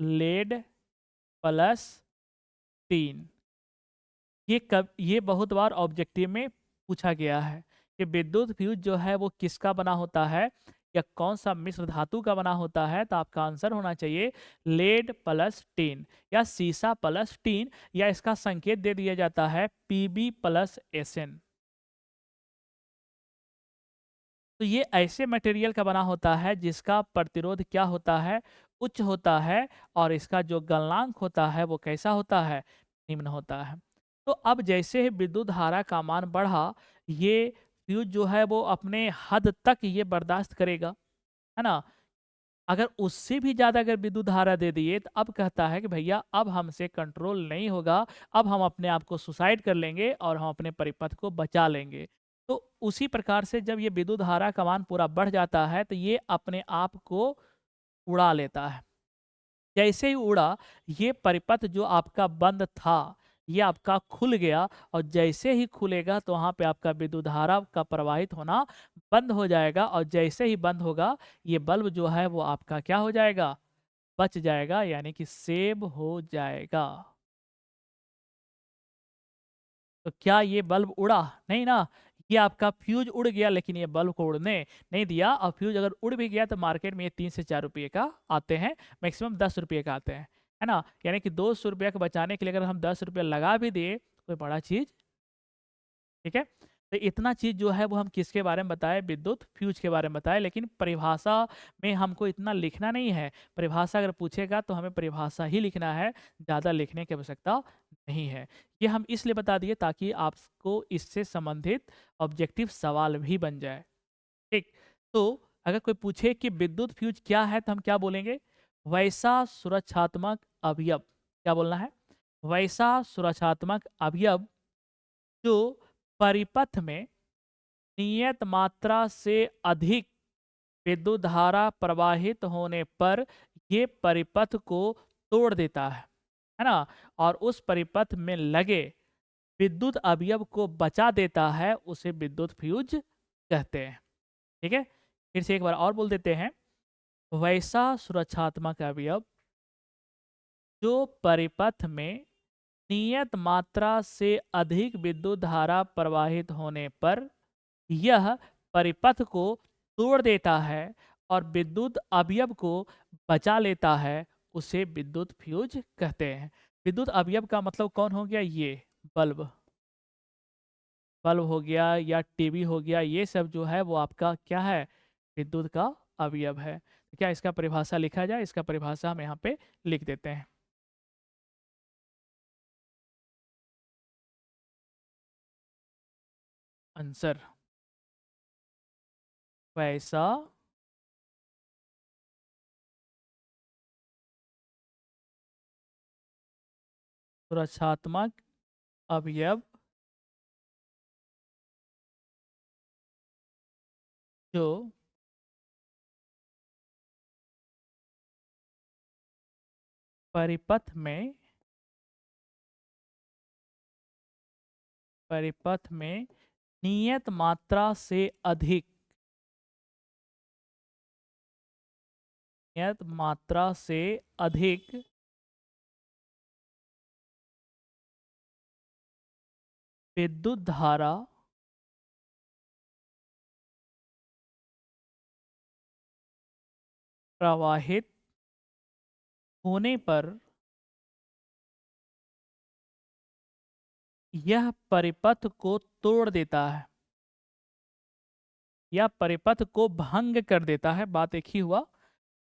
Lead plus tin. ये बहुत बार ऑब्जेक्टिव में पूछा गया है कि विद्युत फ्यूज जो है वो किसका बना होता है या कौन सा मिश्र धातु का बना होता है। तो आपका आंसर होना चाहिए लेड प्लस टीन या सीसा प्लस टीन, या इसका संकेत दे दिया जाता है पीबी प्लस एसएन। तो ये ऐसे मटेरियल का बना होता है जिसका प्रतिरोध क्या होता है, उच्च होता है। और इसका जो गलनांक होता है वो कैसा होता है, निम्न होता है। तो अब जैसे ही विद्युत धारा का मान बढ़ा, ये फ्यूज जो है वो अपने हद तक ये बर्दाश्त करेगा, है ना? अगर उससे भी ज़्यादा अगर विद्युत धारा दे दिए तो अब कहता है कि भैया अब हमसे कंट्रोल नहीं होगा, अब हम अपने आप को सुसाइड कर लेंगे और हम अपने परिपथ को बचा लेंगे। तो उसी प्रकार से जब ये विद्युत धारा का मान पूरा बढ़ जाता है तो ये अपने आप को उड़ा लेता है। जैसे ही उड़ा, ये परिपथ जो आपका बंद था ये आपका खुल गया, और जैसे ही खुलेगा तो वहाँ पे आपका विद्युत धारा का प्रवाहित होना बंद हो जाएगा। और जैसे ही बंद होगा ये बल्ब जो है वो आपका क्या हो जाएगा, बच जाएगा, यानी कि सेव हो जाएगा। तो क्या ये बल्ब उड़ा? नहीं ना। ये आपका फ्यूज उड़ गया, लेकिन ये बल्ब को उड़ने नहीं दिया। और फ्यूज अगर उड़ भी गया तो मार्केट में ये 3 से 4 रुपये का आते हैं, मैक्सिमम 10 रुपये का आते हैं, है ना? यानी कि 200 रुपये को बचाने के लिए अगर हम 10 रुपये लगा भी दिए, कोई बड़ा चीज, ठीक है? तो इतना चीज जो है वो हम किसके बारे में बताए, विद्युत फ्यूज के बारे में बताए। लेकिन परिभाषा में हमको इतना लिखना नहीं है। परिभाषा अगर पूछेगा तो हमें परिभाषा ही लिखना है, ज़्यादा लिखने की आवश्यकता नहीं है। ये हम इसलिए बता दिए ताकि आपको इससे संबंधित ऑब्जेक्टिव सवाल भी बन जाए। ठीक, तो अगर कोई पूछे कि विद्युत फ्यूज क्या है तो हम क्या बोलेंगे? वैसा सुरक्षात्मक अवयव। क्या बोलना है? वैसा सुरक्षात्मक अवयव जो परिपथ में नियत मात्रा से अधिक विद्युत धारा प्रवाहित होने पर ये परिपथ को तोड़ देता है ना? और उस परिपथ में लगे विद्युत अवयव को बचा देता है, उसे विद्युत फ्यूज कहते हैं। ठीक है, फिर से एक बार और बोल देते हैं। वैसा सुरक्षात्मक अवयव जो परिपथ में नियत मात्रा से अधिक विद्युत धारा प्रवाहित होने पर यह परिपथ को तोड़ देता है और विद्युत अवयव को बचा लेता है, उसे विद्युत फ्यूज कहते हैं। विद्युत अवयव का मतलब कौन हो गया? ये बल्ब, बल्ब हो गया या टीवी हो गया, ये सब जो है वो आपका क्या है, विद्युत का अवयव है। तो क्या इसका परिभाषा लिखा जाए? इसका परिभाषा हम यहाँ पे लिख देते हैं। आंसर, वैसा सुरक्षात्मक अवयव जो परिपथ में नियत मात्रा से अधिक नियत मात्रा से अधिक विद्युत धारा प्रवाहित होने पर यह परिपथ को तोड़ देता है या परिपथ को भंग कर देता है। बात एक ही हुआ।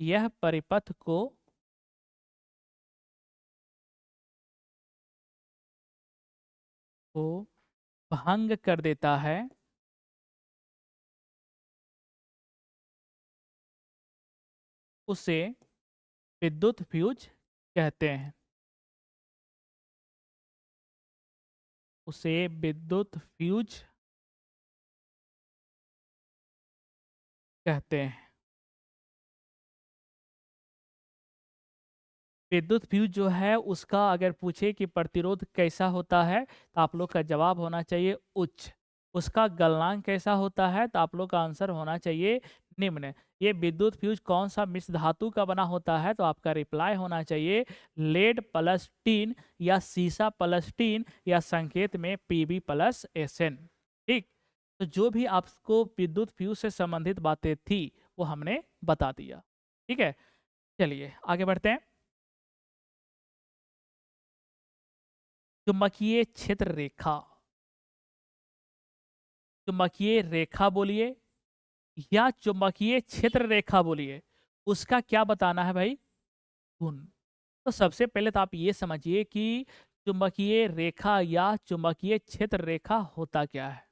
यह परिपथ को भंग कर देता है, उसे विद्युत फ्यूज कहते हैं। उसे विद्युत फ्यूज कहते हैं। विद्युत फ्यूज जो है उसका अगर पूछे कि प्रतिरोध कैसा होता है तो आप लोग का जवाब होना चाहिए उच्च। उसका गलनांक कैसा होता है तो आप लोग का आंसर होना चाहिए निम्न। ये विद्युत फ्यूज कौन सा मिश्र धातु का बना होता है तो आपका रिप्लाई होना चाहिए लेड प्लस टीन या सीसा प्लस टीन या संकेत में Pb+Sn। ठीक, तो जो भी आपको विद्युत फ्यूज से संबंधित बातें थी वो हमने बता दिया। ठीक है, चलिए आगे बढ़ते हैं। चुंबकीय क्षेत्र रेखा, चुंबकीय रेखा बोलिए या चुंबकीय क्षेत्र रेखा बोलिए, उसका क्या बताना है भाई? गुण। तो सबसे पहले तो आप ये समझिए कि चुंबकीय रेखा या चुंबकीय क्षेत्र रेखा होता क्या है।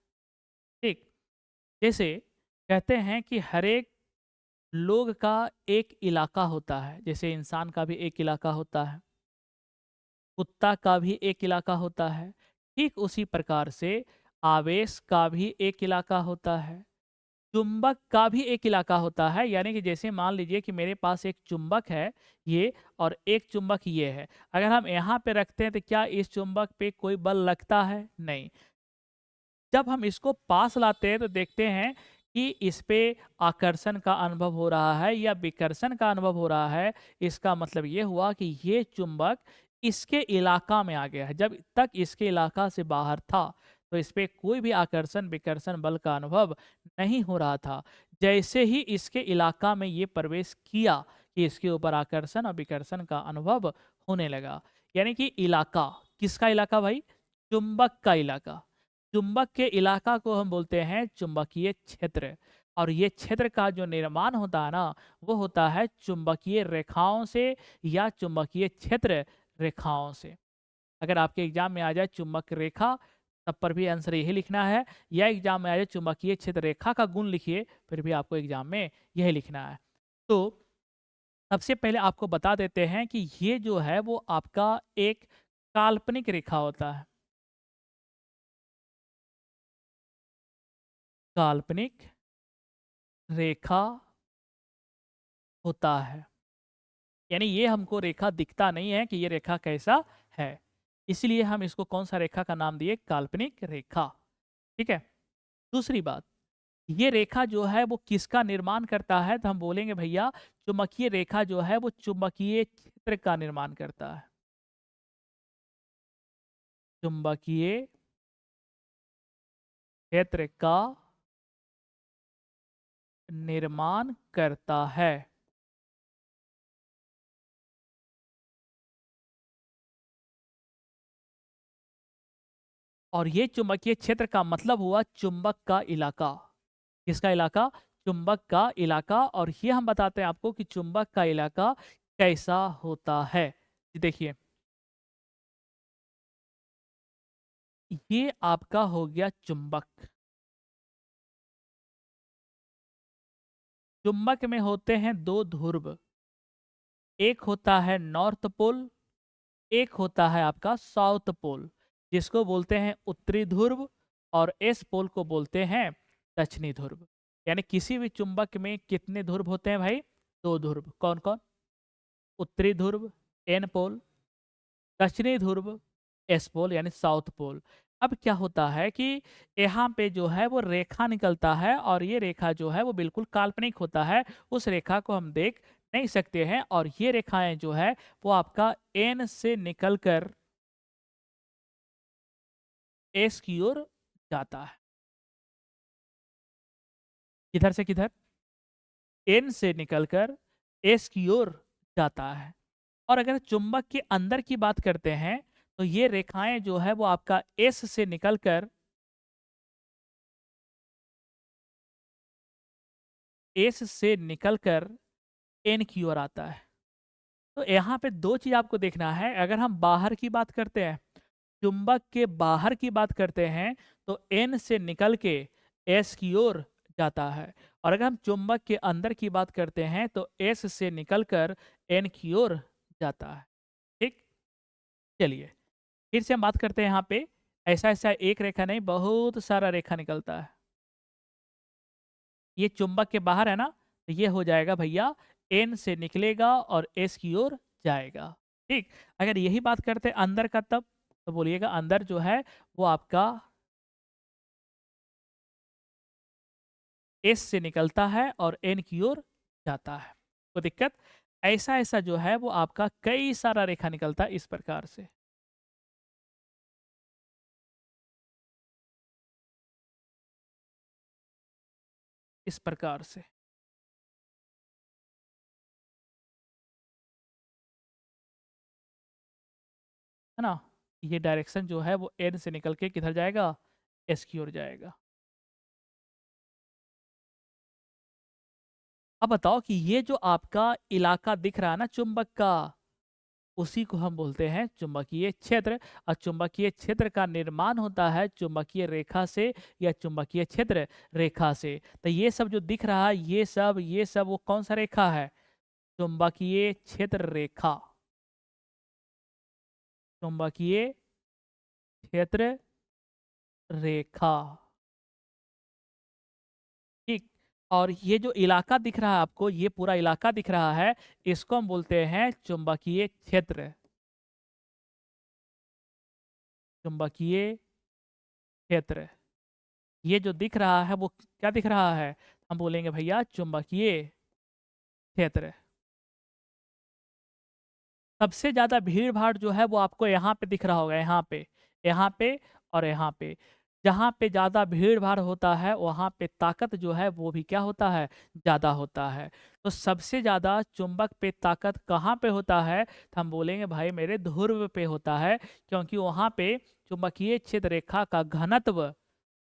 ठीक, जैसे कहते हैं कि हर एक लोग का एक इलाका होता है, जैसे इंसान का भी एक इलाका होता है, कुत्ता का भी एक इलाका होता है, ठीक उसी प्रकार से आवेश का भी एक इलाका होता है, चुंबक का भी एक इलाका होता है। यानी कि जैसे मान लीजिए कि मेरे पास एक चुंबक है ये, और एक चुंबक ये है। अगर हम यहाँ पे रखते हैं तो क्या इस चुंबक पे कोई बल लगता है? नहीं। जब हम इसको पास लाते हैं तो देखते हैं कि इस पे आकर्षण का अनुभव हो रहा है या विकर्षण का अनुभव हो रहा है। इसका मतलब ये हुआ कि ये चुंबक इसके इलाका में आ गया है। जब तक इसके इलाका से बाहर था तो इस पे कोई भी आकर्षण विकर्षण बल का अनुभव नहीं हो रहा था। जैसे ही इसके इलाका में ये प्रवेश किया कि इसके ऊपर आकर्षण और विकर्षण का अनुभव होने लगा। यानी कि इलाका, किसका इलाका भाई? चुंबक का इलाका। चुंबक के इलाका को हम बोलते हैं चुंबकीय क्षेत्र। और ये क्षेत्र का जो निर्माण होता है ना, वो होता है चुंबकीय रेखाओं से या चुंबकीय क्षेत्र रेखाओं से। अगर आपके एग्जाम में आ जाए चुंबक रेखा, तब पर भी आंसर यही लिखना है, या एग्जाम में आ जाए चुंबकीय क्षेत्र रेखा का गुण लिखिए, फिर भी आपको एग्जाम में यही लिखना है। तो सबसे पहले आपको बता देते हैं कि ये जो है वो आपका एक काल्पनिक रेखा होता है। काल्पनिक रेखा होता है। यानी ये हमको रेखा दिखता नहीं है कि ये रेखा कैसा है, इसलिए हम इसको कौन सा रेखा का नाम दिए? काल्पनिक रेखा। ठीक है, दूसरी बात, ये रेखा जो है वो किसका निर्माण करता है? तो हम बोलेंगे भैया चुंबकीय रेखा जो है वो चुंबकीय क्षेत्र का निर्माण करता है। चुंबकीय क्षेत्र का निर्माण करता है। और ये चुंबकीय क्षेत्र का मतलब हुआ चुंबक का इलाका। किसका इलाका? चुंबक का इलाका। और ये हम बताते हैं आपको कि चुंबक का इलाका कैसा होता है। देखिए, ये आपका हो गया चुंबक। चुंबक में होते हैं दो ध्रुव, एक होता है नॉर्थ पोल, एक होता है आपका साउथ पोल। जिसको बोलते हैं उत्तरी ध्रुव, और एस पोल को बोलते हैं दक्षिणी ध्रुव। यानी किसी भी चुंबक में कितने ध्रुव होते हैं भाई? 2 ध्रुव। कौन कौन? उत्तरी ध्रुव एन पोल, दक्षिणी ध्रुव एस पोल यानी साउथ पोल। अब क्या होता है कि यहाँ पे जो है वो रेखा निकलता है, और ये रेखा जो है वो बिल्कुल काल्पनिक होता है, उस रेखा को हम देख नहीं सकते हैं। और ये रेखाएं जो है वो आपका एन से निकलकर एस की ओर जाता है। किधर से किधर? एन से निकलकर एस की ओर जाता है। और अगर चुंबक के अंदर की बात करते हैं तो ये रेखाएं जो है वो आपका एस से निकलकर एन की ओर आता है। तो यहाँ पे दो चीज आपको देखना है। अगर हम बाहर की बात करते हैं, चुंबक के बाहर की बात करते हैं, तो एन से निकल के एस की ओर जाता है। और अगर हम चुंबक के अंदर की बात करते हैं तो एस से निकलकर एन की ओर जाता है। ठीक, चलिए फिर से हम बात करते हैं। यहाँ पे ऐसा ऐसा एक रेखा नहीं, बहुत सारा रेखा निकलता है। ये चुंबक के बाहर है ना, तो ये हो जाएगा भैया एन से निकलेगा और एस की ओर जाएगा। ठीक, अगर यही बात करते हैं अंदर का, तब तो बोलिएगा अंदर जो है वो आपका एस से निकलता है और एन की ओर जाता है। कोई दिक्कत? ऐसा ऐसा जो है वो आपका कई सारा रेखा निकलता है इस प्रकार से। इस प्रकार से, है ना? ये डायरेक्शन जो है वो एन से निकल के किधर जाएगा? एस की ओर जाएगा। अब बताओ कि ये जो आपका इलाका दिख रहा है ना चुंबक का, उसी को हम बोलते हैं चुंबकीय क्षेत्र। और चुंबकीय क्षेत्र का निर्माण होता है चुंबकीय रेखा से या चुंबकीय क्षेत्र रेखा से। तो ये सब जो दिख रहा है, ये सब वो कौन सा रेखा है? चुंबकीय क्षेत्र रेखा। चुंबकीय क्षेत्र रेखा। ठीक, और ये जो इलाका दिख रहा है आपको, ये पूरा इलाका दिख रहा है, इसको हम बोलते हैं चुंबकीय क्षेत्र। चुंबकीय क्षेत्र। ये जो दिख रहा है वो क्या दिख रहा है? हम बोलेंगे भैया चुंबकीय क्षेत्र। सबसे ज्यादा भीड़ भाड़ जो है वो आपको यहाँ पे दिख रहा होगा, यहाँ पे, यहाँ पे और यहाँ पे। जहाँ पे ज्यादा भीड़ भाड़ होता है वहाँ पे ताकत जो है वो भी क्या होता है? ज्यादा होता है। तो सबसे ज्यादा चुंबक पे ताकत कहाँ पे होता है? तो हम बोलेंगे भाई मेरे ध्रुव पे होता है, क्योंकि वहाँ पे चुंबकीय क्षेत्र रेखा का घनत्व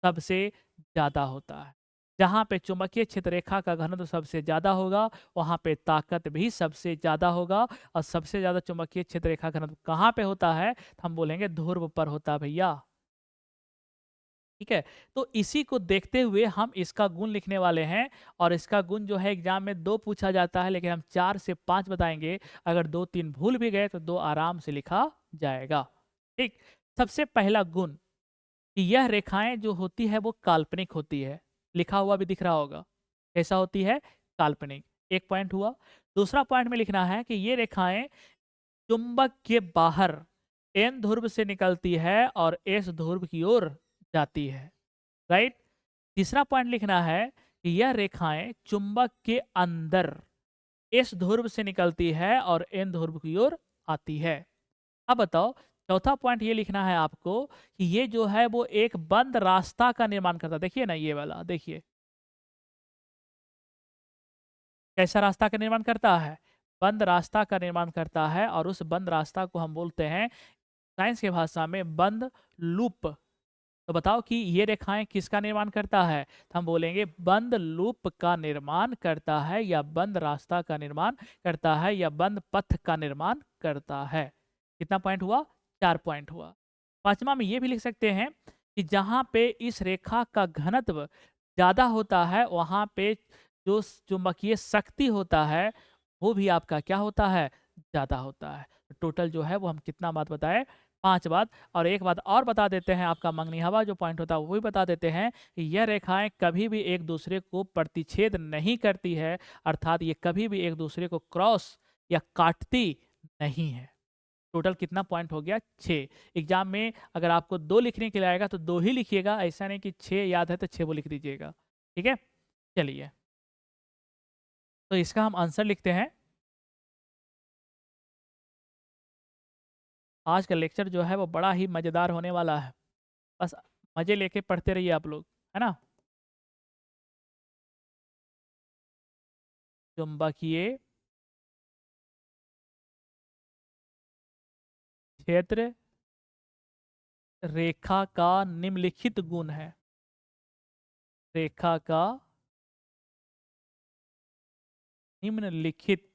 सबसे ज़्यादा होता है। जहाँ पे चुंबकीय क्षेत्र रेखा का घनत्व सबसे ज़्यादा होगा, वहाँ पे ताकत भी सबसे ज़्यादा होगा। और सबसे ज़्यादा चुंबकीय क्षेत्र रेखा घनत्व कहाँ पे होता है? तो हम बोलेंगे ध्रुव पर होता है भैया। ठीक है, तो इसी को देखते हुए हम इसका गुण लिखने वाले हैं। और इसका गुण जो है एग्जाम में 2 पूछा जाता है, लेकिन हम 4 से 5 बताएंगे। अगर 2-3 भूल भी गए तो 2 आराम से लिखा जाएगा। ठीक, सबसे पहला गुण कि यह रेखाएं जो होती है वो काल्पनिक होती है। लिखा हुआ भी दिख रहा होगा, कैसा होती है? काल्पनिक। एक पॉइंट हुआ। दूसरा पॉइंट में लिखना है कि ये रेखाएं चुंबक के बाहर एन ध्रुव से निकलती है और एस ध्रुव की ओर जाती है। राइट। तीसरा पॉइंट लिखना है कि यह रेखाएं चुंबक के अंदर एस ध्रुव से निकलती है और एन ध्रुव की ओर आती है। अब बताओ, चौथा पॉइंट ये लिखना है आपको कि ये जो है वो एक बंद रास्ता का निर्माण करता है। देखिए ना, ये वाला देखिए, कैसा रास्ता का निर्माण करता है? बंद रास्ता का निर्माण करता है। और उस बंद रास्ता को हम बोलते हैं साइंस की भाषा में बंद लूप। तो बताओ कि ये रेखाएं किसका निर्माण करता है? तो हम बोलेंगे बंद लूप का निर्माण करता है, या बंद रास्ता का निर्माण करता है, या बंद पथ का निर्माण करता है। कितना पॉइंट हुआ? 4 पॉइंट हुआ। पांचवा में ये भी लिख सकते हैं कि जहाँ पे इस रेखा का घनत्व ज़्यादा होता है, वहाँ पे जो चुंबकीय शक्ति होता है वो भी आपका क्या होता है? ज़्यादा होता है। टोटल जो है वो हम कितना बात बताए? 5 बात। और एक बात और बता देते हैं, आपका मंगनी हवा जो पॉइंट होता है वो भी बता देते हैं कि यह रेखाएं कभी भी एक दूसरे को प्रतिच्छेद नहीं करती है, अर्थात ये कभी भी एक दूसरे को क्रॉस या काटती नहीं है। टोटल कितना पॉइंट हो गया? 6। एग्जाम में अगर आपको 2 लिखने के लिए आएगा तो 2 ही लिखिएगा, ऐसा नहीं कि 6 याद है तो 6 वो लिख दीजिएगा। ठीक है, चलिए तो इसका हम आंसर लिखते हैं। आज का लेक्चर जो है वो बड़ा ही मज़ेदार होने वाला है, बस मज़े लेके पढ़ते रहिए आप लोग, है ना। चुंबकीय क्षेत्र रेखा का निम्नलिखित गुण है। रेखा का निम्नलिखित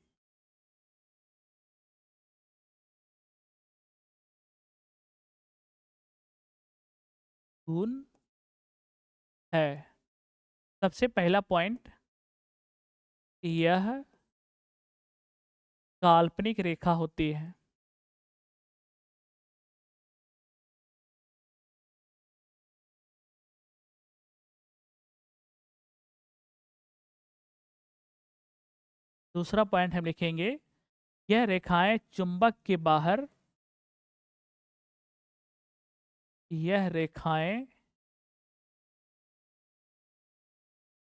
गुण है। सबसे पहला पॉइंट, यह काल्पनिक रेखा होती है। दूसरा पॉइंट हम लिखेंगे, यह रेखाएं चुंबक के बाहर, यह रेखाएं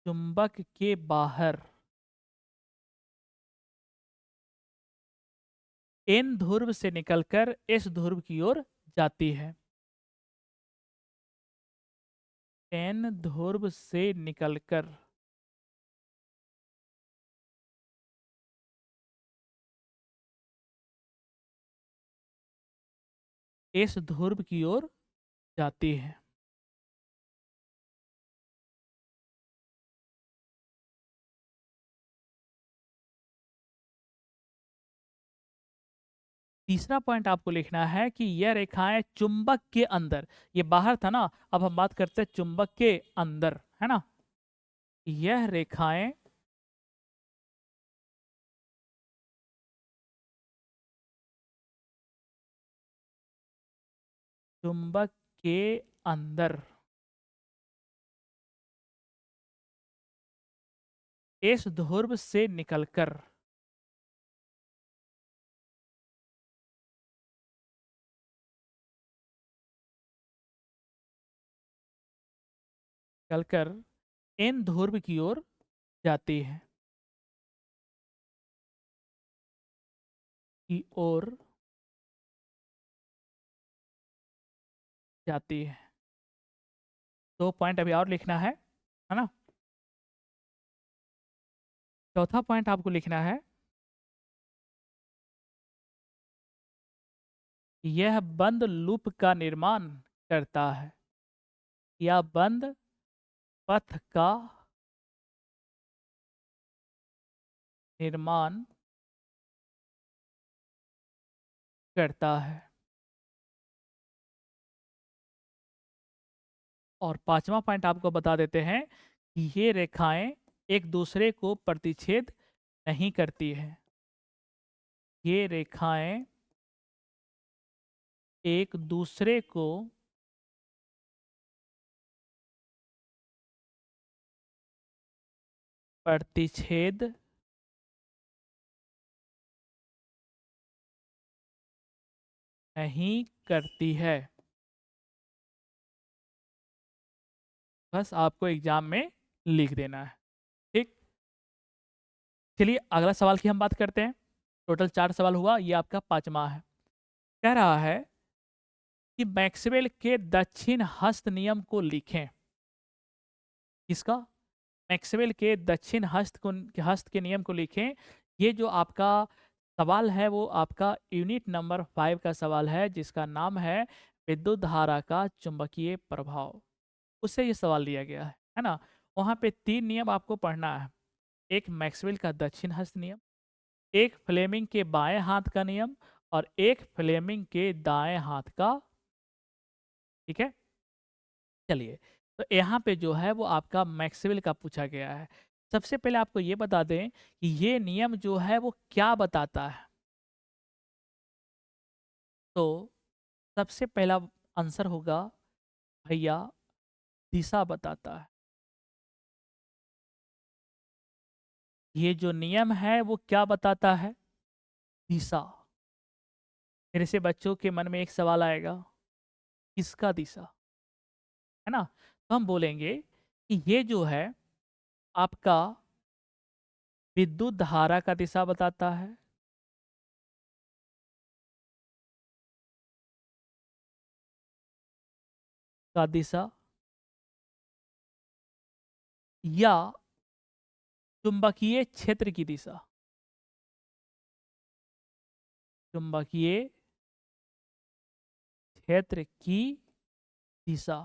चुंबक के बाहर एन ध्रुव से निकलकर एस ध्रुव की ओर जाती है। एन ध्रुव से निकलकर एस ध्रुव की ओर जाती है। तीसरा पॉइंट आपको लिखना है कि यह रेखाएं चुंबक के अंदर, ये बाहर था ना, अब हम बात करते हैं चुंबक के अंदर, है ना। यह रेखाएं चुंबक के अंदर एस ध्रुव से निकलकर निकलकर एन ध्रुव की ओर जाती है, की ओर जाती है। 2 पॉइंट अभी और लिखना है ना। चौथा पॉइंट आपको लिखना है, यह बंद लूप का निर्माण करता है, या बंद पथ का निर्माण करता है। और पांचवा पॉइंट आपको बता देते हैं कि ये रेखाएं एक दूसरे को प्रतिच्छेद नहीं करती है। ये रेखाएं एक दूसरे को प्रतिच्छेद नहीं करती है। बस आपको एग्जाम में लिख देना है। ठीक, चलिए अगला सवाल की हम बात करते हैं। टोटल 4 सवाल हुआ, ये आपका 5वां है। कह रहा है कि मैक्सवेल के दक्षिण हस्त नियम को लिखें। किसका? मैक्सवेल के दक्षिण हस्त के नियम को लिखें। ये जो आपका सवाल है वो आपका यूनिट नंबर 5 का सवाल है, जिसका नाम है विद्युत धारा का चुंबकीय प्रभाव। उससे ये सवाल लिया गया है ना। वहाँ पे 3 नियम आपको पढ़ना है। एक मैक्सवेल का दक्षिण हस्त नियम, एक फ्लेमिंग के बाएं हाथ का नियम, और एक फ्लेमिंग के दाएं हाथ का। ठीक है, चलिए तो यहाँ पे जो है वो आपका मैक्सवेल का पूछा गया है। सबसे पहले आपको ये बता दें कि ये नियम जो है वो क्या बताता है। तो सबसे पहला आंसर होगा भैया दिशा बताता है। ये जो नियम है वो क्या बताता है? दिशा। फिर से बच्चों के मन में एक सवाल आएगा, किसका दिशा, है ना? तो हम बोलेंगे कि ये जो है आपका विद्युत धारा का दिशा बताता है। का दिशा या चुंबकीय क्षेत्र की दिशा। चुंबकीय क्षेत्र की दिशा,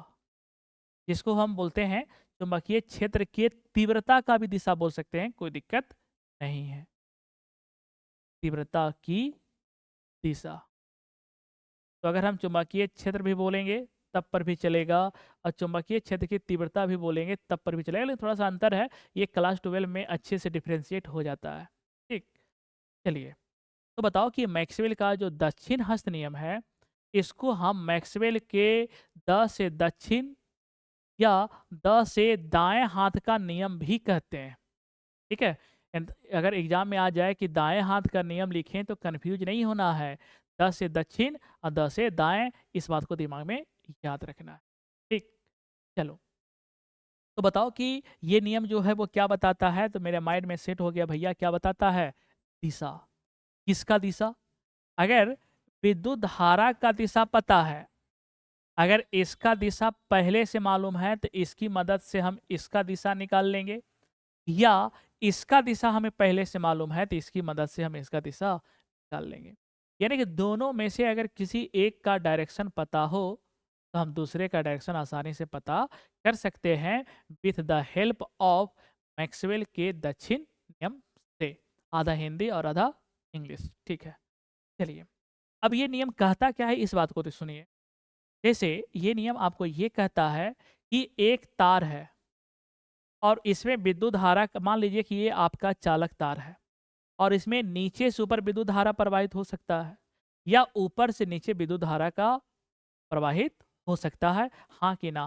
जिसको हम बोलते हैं चुंबकीय क्षेत्र के तीव्रता का भी दिशा बोल सकते हैं, कोई दिक्कत नहीं है। तीव्रता की दिशा। तो अगर हम चुंबकीय क्षेत्र भी बोलेंगे तब पर भी चलेगा, और चुंबकीय क्षेत्र की तीव्रता भी बोलेंगे तब पर भी चलेगा, लेकिन थोड़ा सा अंतर है, ये क्लास 12 में अच्छे से डिफ्रेंशिएट हो जाता है। ठीक, चलिए। तो बताओ कि मैक्सवेल का जो दक्षिण हस्त नियम है, इसको हम मैक्सवेल के द से दक्षिण या द से दाएं हाथ का नियम भी कहते हैं। ठीक है? अगर एग्जाम में आ जाए कि दाएं हाथ का नियम लिखें तो कंफ्यूज नहीं होना है। द से दक्षिण और द से दाएं, इस बात को दिमाग में याद रखना है। ठीक, चलो। तो बताओ कि ये नियम जो है वो क्या बताता है? तो मेरे माइंड में सेट हो गया भैया, क्या बताता है? दिशा। किसका दिशा? अगर विद्युत धारा का दिशा पता है, अगर इसका दिशा पहले से मालूम है तो इसकी मदद से हम इसका दिशा निकाल लेंगे, या इसका दिशा हमें पहले से मालूम है तो इसकी मदद से हम इसका दिशा निकाल लेंगे। यानी कि दोनों में से अगर किसी एक का डायरेक्शन पता हो तो हम दूसरे का डायरेक्शन आसानी से पता कर सकते हैं with the help of Maxwell के दक्षिण नियम से। आधा हिंदी और आधा इंग्लिश, ठीक है। चलिए, अब ये नियम कहता क्या है इस बात को तो सुनिए। जैसे ये नियम आपको ये कहता है कि एक तार है और इसमें विद्युत धारा, मान लीजिए कि ये आपका चालक तार है और इसमें नीचे से ऊपर विद्युत धारा प्रवाहित हो सकता है या ऊपर से नीचे विद्युत धारा का प्रवाहित हो सकता है, हाँ कि ना?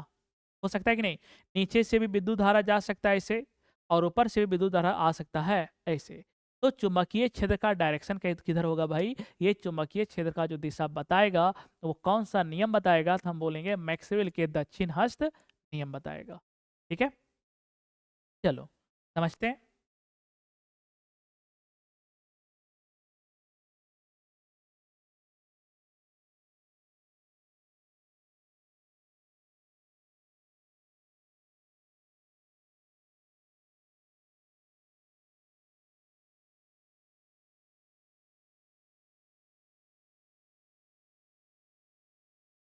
हो सकता है कि नहीं? नीचे से भी विद्युत धारा जा सकता है ऐसे, और ऊपर से भी विद्युत धारा आ सकता है ऐसे। तो चुंबकीय क्षेत्र का डायरेक्शन किधर होगा भाई? ये चुंबकीय क्षेत्र का जो दिशा बताएगा वो कौन सा नियम बताएगा? तो हम बोलेंगे मैक्सवेल के दक्षिण हस्त नियम बताएगा। ठीक है, चलो समझते हैं।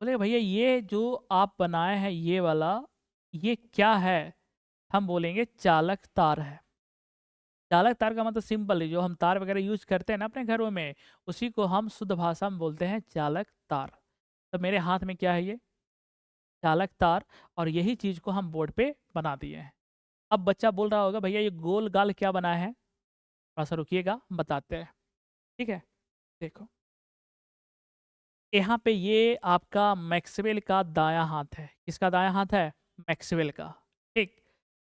बोले भैया ये जो आप बनाए हैं ये वाला, ये क्या है? हम बोलेंगे चालक तार है। चालक तार का मतलब सिंपल है, जो हम तार वगैरह यूज करते हैं ना अपने घरों में, उसी को हम शुद्ध भाषा में बोलते हैं चालक तार। तो मेरे हाथ में क्या है? ये चालक तार, और यही चीज को हम बोर्ड पे बना दिए हैं। अब बच्चा बोल रहा होगा भैया ये गोल गाल क्या बना है? थोड़ा सा रुकिएगा, हम बताते हैं। ठीक है, देखो यहाँ पे ये आपका मैक्सवेल का दायां हाथ है। किसका दायां हाथ है? मैक्सवेल का। ठीक,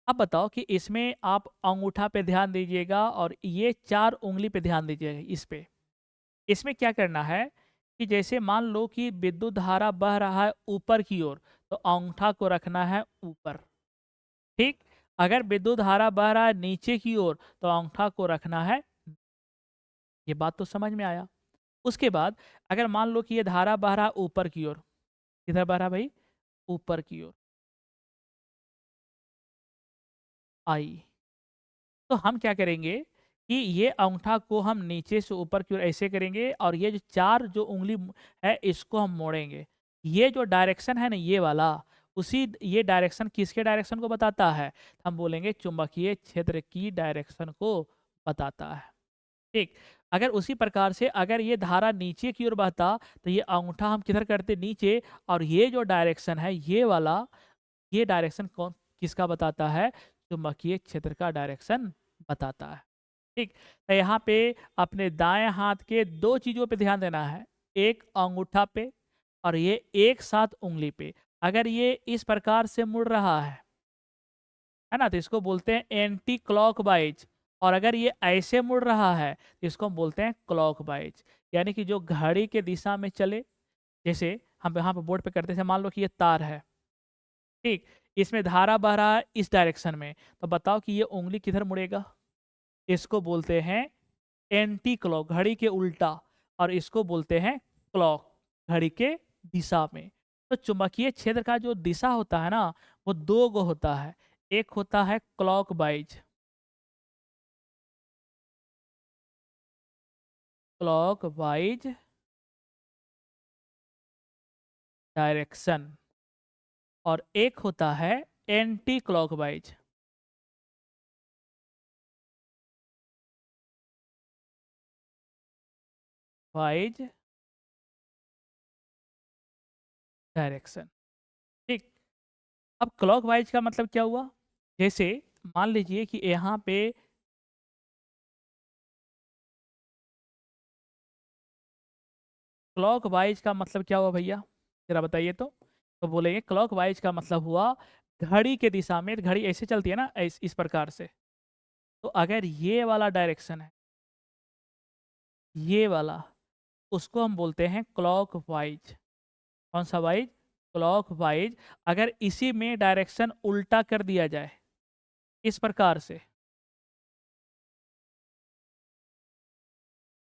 अब बताओ कि इसमें आप अंगूठा पे ध्यान दीजिएगा और ये 4 उंगली पे ध्यान दीजिएगा इस पे। इसमें क्या करना है कि जैसे मान लो कि विद्युत धारा बह रहा है ऊपर की ओर, तो अंगूठा को रखना है ऊपर। ठीक, अगर विद्युत धारा बह रहा है नीचे की ओर तो अंगूठा को रखना है। ये बात तो समझ में आया। उसके बाद अगर मान लो कि ये धारा बह रहा है ऊपर की ओर, किधर बह रहा है भाई? ऊपर की ओर आई, तो हम क्या करेंगे कि ये अंगूठा को हम नीचे से ऊपर की ओर ऐसे करेंगे और ये जो 4 जो उंगली है इसको हम मोड़ेंगे। ये जो डायरेक्शन है ना ये वाला, उसी ये डायरेक्शन किसके डायरेक्शन को बताता है? हम बोलेंगे चुंबकीय क्षेत्र की डायरेक्शन को बताता है। ठीक, अगर उसी प्रकार से अगर ये धारा नीचे की ओर बहता तो ये अंगूठा हम किधर करते? नीचे, और ये जो डायरेक्शन है ये वाला, ये डायरेक्शन कौन किसका बताता है? चुंबकीय क्षेत्र का डायरेक्शन बताता है। ठीक, तो यहाँ पे अपने दाएं हाथ के 2 चीजों पे ध्यान देना है, एक अंगूठा पे और ये एक साथ उंगली पे। अगर ये इस प्रकार से मुड़ रहा है ना, तो इसको बोलते हैं एंटी क्लॉकवाइज। और अगर ये ऐसे मुड़ रहा है तो इसको हम बोलते हैं क्लॉकवाइज। यानी कि जो घड़ी के दिशा में चले, जैसे हम यहाँ पे बोर्ड पे करते थे, मान लो कि ये तार है, ठीक, इसमें धारा बह रहा है इस डायरेक्शन में, तो बताओ कि ये उंगली किधर मुड़ेगा? इसको बोलते हैं एंटी क्लॉक, घड़ी के उल्टा। और इसको बोलते हैं क्लॉक, घड़ी के दिशा में। तो चुंबकीय क्षेत्र का जो दिशा होता है ना, वो दो गो होता है। एक होता है क्लॉकवाइज, क्लॉकवाइज डायरेक्शन, और एक होता है एंटी क्लॉकवाइज वाइज डायरेक्शन, ठीक। अब क्लॉकवाइज का मतलब क्या हुआ? जैसे मान लीजिए कि यहाँ पे क्लॉकवाइज का मतलब क्या हुआ भैया, जरा बताइए तो बोलेंगे क्लॉकवाइज का मतलब हुआ घड़ी के दिशा में। घड़ी ऐसे चलती है ना, इस प्रकार से। तो अगर ये वाला डायरेक्शन है, ये वाला, उसको हम बोलते हैं क्लॉकवाइज। कौन सा वाइज? क्लॉकवाइज। अगर इसी में डायरेक्शन उल्टा कर दिया जाए इस प्रकार से,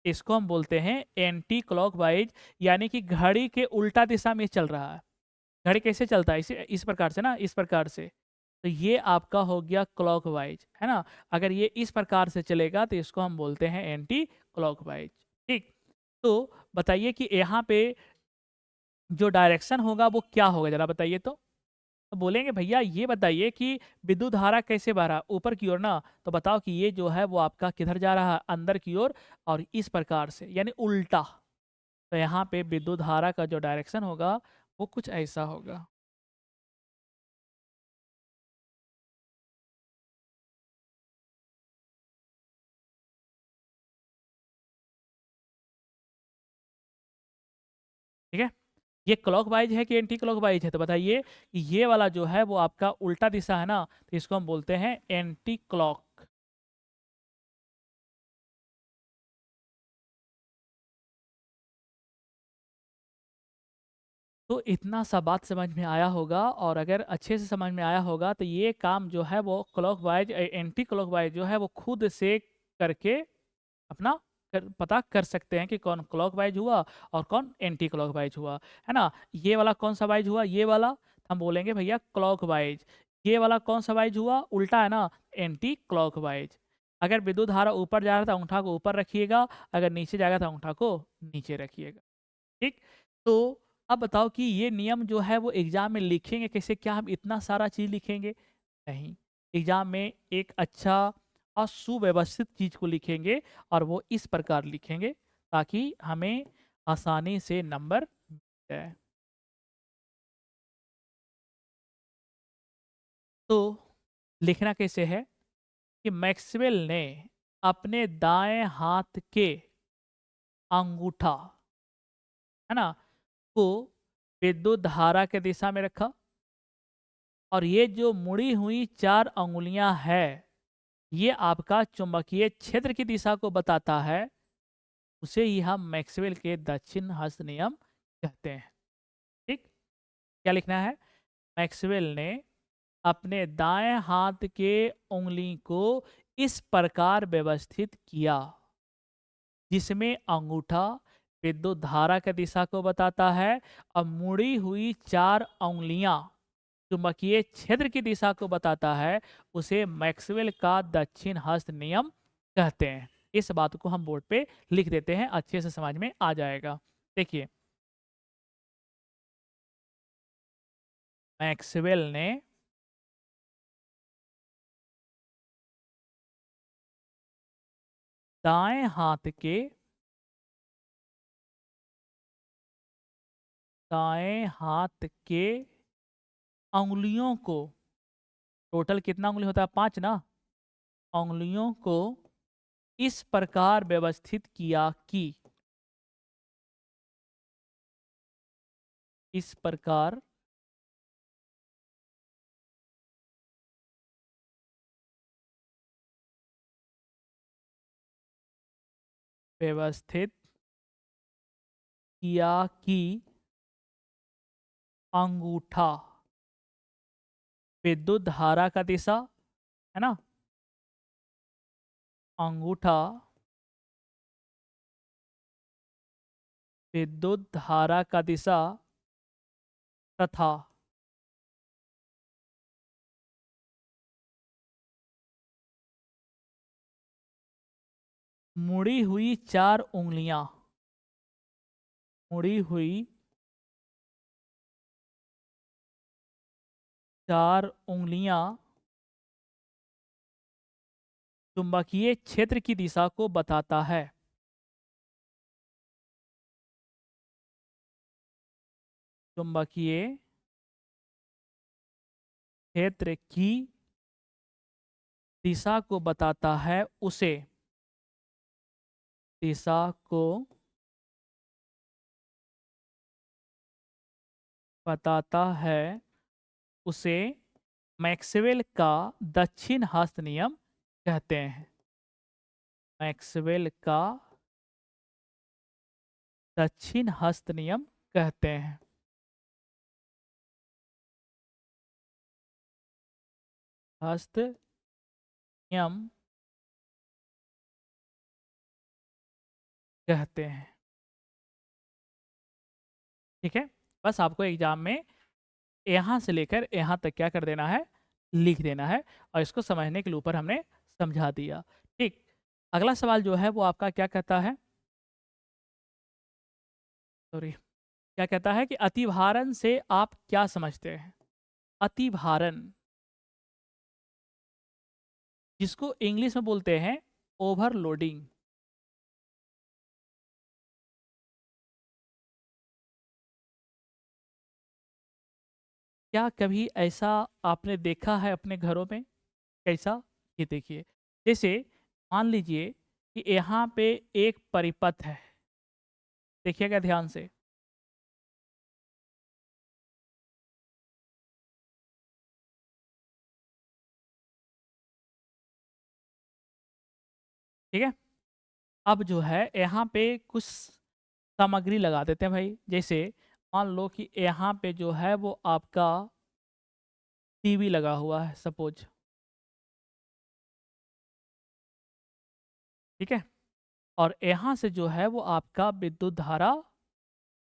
इसको हम बोलते हैं एंटी क्लॉकवाइज। यानी कि घड़ी के उल्टा दिशा में चल रहा है। घड़ी कैसे चलता है? इस प्रकार से ना, इस प्रकार से। तो ये आपका हो गया क्लॉकवाइज, है ना। अगर ये इस प्रकार से चलेगा तो इसको हम बोलते हैं एंटी क्लॉकवाइज, ठीक। तो बताइए कि यहाँ पे जो डायरेक्शन होगा वो क्या होगा, जरा बताइए तो बोलेंगे भैया ये बताइए कि विद्युत धारा कैसे बह रहा है ऊपर की ओर ना, तो बताओ कि ये जो है वो आपका किधर जा रहा है? अंदर की ओर, और इस प्रकार से, यानी उल्टा। तो यहाँ पे विद्युत धारा का जो डायरेक्शन होगा वो कुछ ऐसा होगा। ठीक है, ये क्लॉकवाइज है कि एंटी क्लॉकवाइज है? तो बताइए कि ये वाला जो है वो आपका उल्टा दिशा है ना, तो इसको हम बोलते हैं एंटी क्लॉक। तो इतना सा बात समझ में आया होगा, और अगर अच्छे से समझ में आया होगा तो ये काम जो है वो क्लॉकवाइज एंटी क्लॉकवाइज जो है वो खुद से करके अपना पता कर सकते हैं कि कौन क्लॉकवाइज हुआ और कौन एंटी क्लॉकवाइज हुआ, है ना। ये वाला कौन सा वाइज हुआ? ये वाला हम बोलेंगे भैया क्लॉकवाइज। ये वाला कौन सा वाइज हुआ? उल्टा है ना, एंटी क्लॉकवाइज। अगर विद्युत धारा ऊपर जा रहा था, अंगूठा को ऊपर रखिएगा। अगर नीचे जाएगा तो अंगूठा को नीचे रखिएगा, ठीक। तो अब बताओ कि ये नियम जो है वो एग्जाम में लिखेंगे कैसे? क्या हम इतना सारा चीज लिखेंगे? नहीं। एग्जाम में एक अच्छा और सुव्यवस्थित चीज को लिखेंगे, और वो इस प्रकार लिखेंगे ताकि हमें आसानी से नंबर मिल जाए। तो लिखना कैसे है कि मैक्सवेल ने अपने दाएं हाथ के अंगूठा, है ना, को विद्युत धारा के दिशा में रखा, और ये जो मुड़ी हुई चार अंगुलियां है, ये आपका चुंबकीय क्षेत्र की दिशा को बताता है। उसे ही हम मैक्सवेल के दक्षिण हस्त नियम कहते हैं, ठीक। क्या लिखना है? मैक्सवेल ने अपने दाएं हाथ के उंगली को इस प्रकार व्यवस्थित किया जिसमें अंगूठा विद्युत धारा की दिशा को बताता है, और मुड़ी हुई चार उंगलियां चुंबकीय क्षेत्र की दिशा को बताता है। उसे मैक्सवेल का दक्षिण हस्त नियम कहते हैं। इस बात को हम बोर्ड पे लिख देते हैं, अच्छे से समझ में आ जाएगा। देखिए, मैक्सवेल ने दाएं हाथ के दाएं हाथ के अंगुलियों को, टोटल कितना उंगली होता है? पांच ना। उंगलियों को इस प्रकार व्यवस्थित किया कि इस प्रकार व्यवस्थित किया कि अंगूठा विद्युत धारा का दिशा, है ना, अंगूठा विद्युत धारा का दिशा तथा मुड़ी हुई चार उंगलियां, मुड़ी हुई चार उंगलियां चुंबकीय क्षेत्र की दिशा को बताता है। चुंबकीय क्षेत्र की दिशा को बताता है, उसे दिशा को बताता है, उसे मैक्सवेल का दक्षिण हस्त नियम कहते हैं। मैक्सवेल का दक्षिण हस्त नियम कहते हैं। हस्त नियम कहते हैं। ठीक है, बस आपको एग्जाम में यहाँ से लेकर यहाँ तक क्या कर देना है, लिख देना है, और इसको समझने के लिए ऊपर हमने समझा दिया। ठीक, अगला सवाल जो है वो आपका क्या कहता है, सॉरी, क्या कहता है कि अतिभारण से आप क्या समझते हैं। अतिभारण, जिसको इंग्लिश में बोलते हैं ओवरलोडिंग। क्या कभी ऐसा आपने देखा है अपने घरों में? कैसा? ये देखिए, जैसे मान लीजिए कि यहाँ पे एक परिपथ है, देखिएगा ध्यान से। ठीक है, अब जो है यहाँ पे कुछ सामग्री लगा देते हैं भाई। जैसे मान लो कि यहाँ पे जो है वो आपका टीवी लगा हुआ है सपोज। ठीक है, और यहाँ से जो है वो आपका विद्युत धारा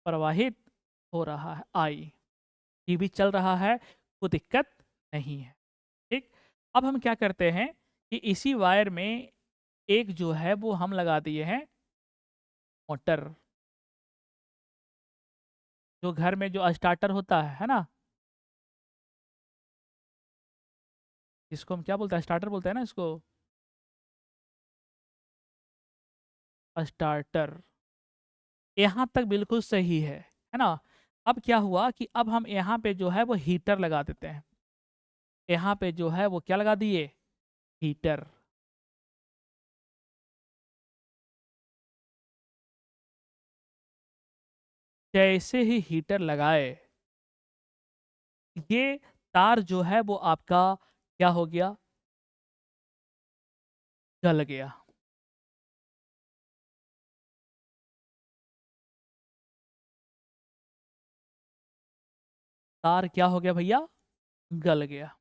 प्रवाहित हो रहा है, आई, टीवी चल रहा है, कोई दिक्कत नहीं है। ठीक, अब हम क्या करते हैं कि इसी वायर में एक जो है वो हम लगा दिए हैं मोटर, जो घर में जो स्टार्टर होता है ना, जिसको हम क्या बोलते हैं, स्टार्टर बोलते हैं ना इसको, स्टार्टर। यहाँ तक बिल्कुल सही है ना। अब क्या हुआ कि अब हम यहाँ पे जो है वो हीटर लगा देते हैं। यहाँ पे जो है वो क्या लगा दिए, हीटर। जैसे ही हीटर लगाए, ये तार जो है वो आपका क्या हो गया, जल गया। तार क्या हो गया भैया, गल गया।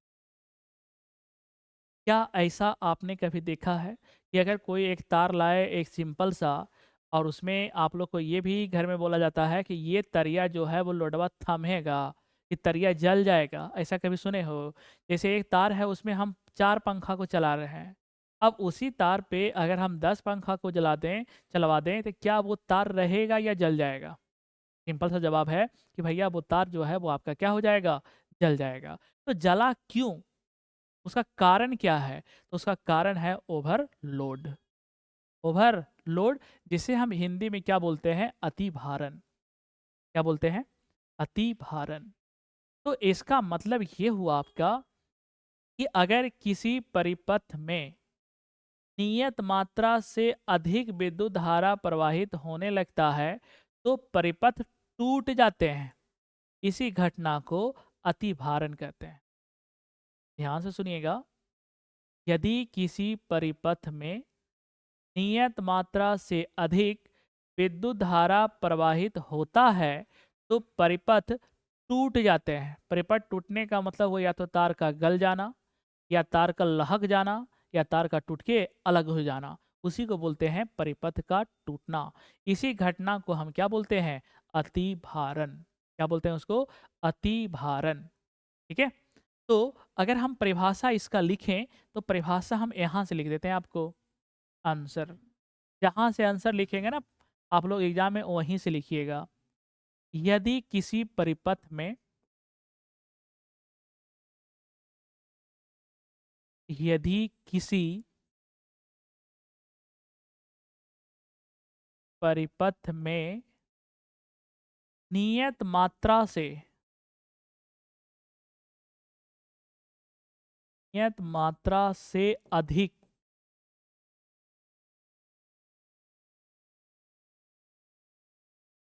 क्या ऐसा आपने कभी देखा है कि अगर कोई एक तार लाए एक सिंपल सा, और उसमें आप लोग को ये भी घर में बोला जाता है कि ये तरिया जो है वो लोडवा थमेगा, कि तरिया जल जाएगा, ऐसा कभी सुने हो? जैसे एक तार है उसमें हम 4 पंखा को चला रहे हैं, अब उसी तार पे अगर हम 10 पंखा को जला दें, चलवा दें, तो क्या वो तार रहेगा या जल जाएगा? सिंपल सा जवाब है कि भैया वो तार जो है वो आपका क्या हो जाएगा, जल जाएगा। तो जला क्यों, उसका कारण क्या है? तो उसका कारण है ओवरलोड। ओवरलोड, जिसे हम हिंदी में क्या बोलते हैं, अति भारण। क्या बोलते हैं, अति भारण। तो इसका मतलब ये हुआ आपका कि अगर किसी परिपथ में नियत मात्रा से अधिक विद्युत धारा प्रवाहित होने लगता है तो परिपथ टूट जाते हैं। इसी घटना को अतिभारण कहते हैं। ध्यान से सुनिएगा। यदि किसी परिपथ में नियत मात्रा से अधिक विद्युत धारा प्रवाहित होता है तो परिपथ टूट जाते हैं। परिपथ टूटने का मतलब वो या तो तार का गल जाना, या तार का लहक जाना, या तार का टूट के अलग हो जाना, उसी को बोलते हैं परिपथ का टूटना। इसी घटना को हम क्या बोलते हैं? अतिभारण। क्या बोलते हैं उसको? अतिभारण। ठीक है। तो अगर हम परिभाषा इसका लिखें तो परिभाषा हम यहाँ से लिख देते हैं आपको। आंसर, जहाँ से आंसर लिखेंगे ना आप लोग एग्जाम में, वहीं से लिखिएगा। यदि किसी परिपथ में, यदि किसी परिपथ में नियत मात्रा से, नियत मात्रा से अधिक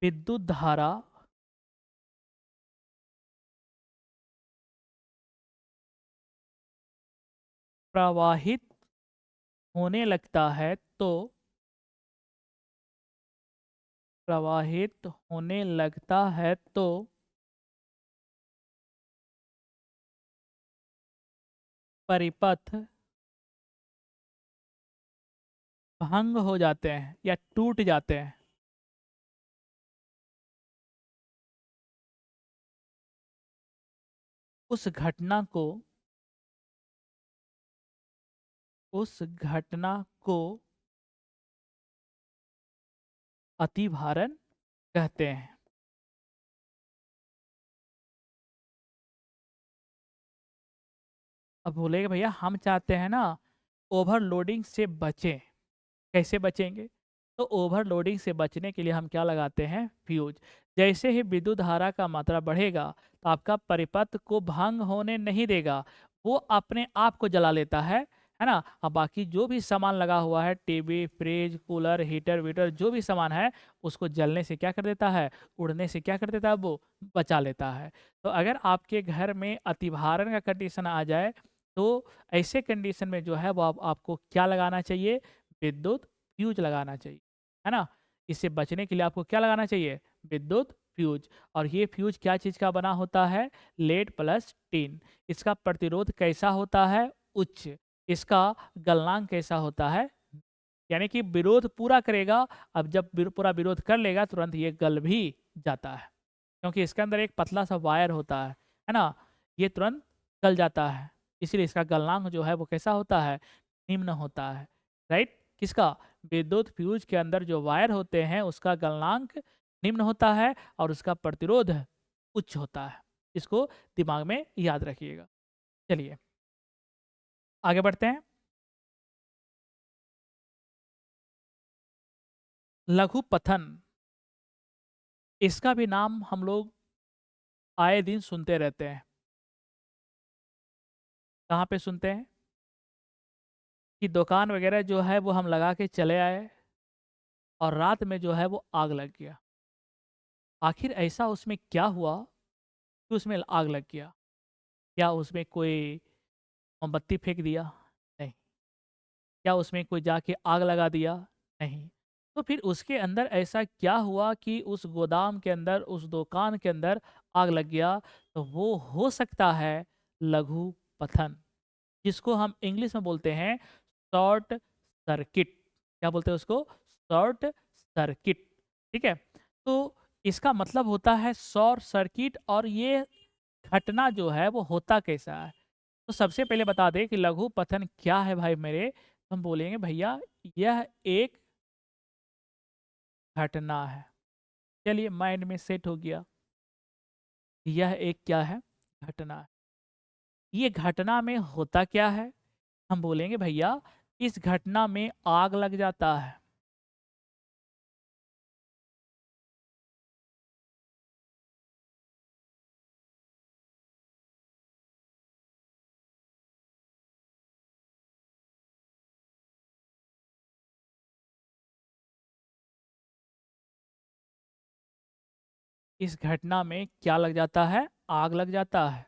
विद्युत धारा प्रवाहित होने लगता है तो, प्रवाहित होने लगता है तो परिपथ भंग हो जाते हैं या टूट जाते हैं। उस घटना को, उस घटना को अतिभारण कहते हैं। अब बोलेगा भैया हम चाहते हैं ना ओवरलोडिंग से बचें, कैसे बचेंगे? तो ओवरलोडिंग से बचने के लिए हम क्या लगाते हैं? फ्यूज। जैसे ही विद्युत धारा का मात्रा बढ़ेगा तो आपका परिपथ को भंग होने नहीं देगा, वो अपने आप को जला लेता है ना। अब बाकी जो भी सामान लगा हुआ है, टीवी, फ्रिज, कूलर, हीटर वीटर, जो भी सामान है, उसको जलने से क्या कर देता है? उड़ने से क्या कर देता है? वो बचा लेता है। तो अगर आपके घर में अतिभारण का कंडीशन आ जाए तो ऐसे कंडीशन में जो है वो आपको क्या लगाना चाहिए? विद्युत फ्यूज लगाना चाहिए, है ना। इससे बचने के लिए आपको क्या लगाना चाहिए? विद्युत फ्यूज। और ये फ्यूज क्या चीज़ का बना होता है? Lead plus tin. इसका प्रतिरोध कैसा होता है? उच्च। इसका गलनांक कैसा होता है? यानी कि विरोध पूरा करेगा। अब जब पूरा विरोध कर लेगा तुरंत ये गल भी जाता है, क्योंकि इसके अंदर एक पतला सा वायर होता है ना। ये तुरंत गल जाता है, इसलिए इसका गलनांक जो है वो कैसा होता है? निम्न होता है। राइट। किसका? विद्युत फ्यूज के अंदर जो वायर होते हैं उसका गलनांक निम्न होता है और उसका प्रतिरोध उच्च होता है। इसको दिमाग में याद रखिएगा। चलिए आगे बढ़ते हैं। लघु पथन, इसका भी नाम हम लोग आए दिन सुनते रहते हैं। कहाँ पे सुनते हैं? कि दुकान वगैरह जो है वो हम लगा के चले आए और रात में जो है वो आग लग गया। आखिर ऐसा उसमें क्या हुआ कि उसमें आग लग गया? क्या उसमें कोई मोमबत्ती फेंक दिया? नहीं। क्या उसमें कोई जाके आग लगा दिया? नहीं। तो फिर उसके अंदर ऐसा क्या हुआ कि उस गोदाम के अंदर, उस दुकान के अंदर आग लग गया? तो वो हो सकता है लघु पथन, जिसको हम इंग्लिश में बोलते हैं शॉर्ट सर्किट। क्या बोलते हैं उसको? Short circuit. ठीक है। तो इसका मतलब होता है शॉर्ट सर्किट। और ये घटना जो है वो होता कैसा है? तो सबसे पहले बता दें कि लघु पथन क्या है भाई मेरे। तो हम बोलेंगे भैया यह एक घटना है। चलिए माइंड में सेट हो गया। यह एक क्या है? घटना है। ये घटना में होता क्या है? हम बोलेंगे भैया इस घटना में आग लग जाता है। इस घटना में क्या लग जाता है? आग लग जाता है।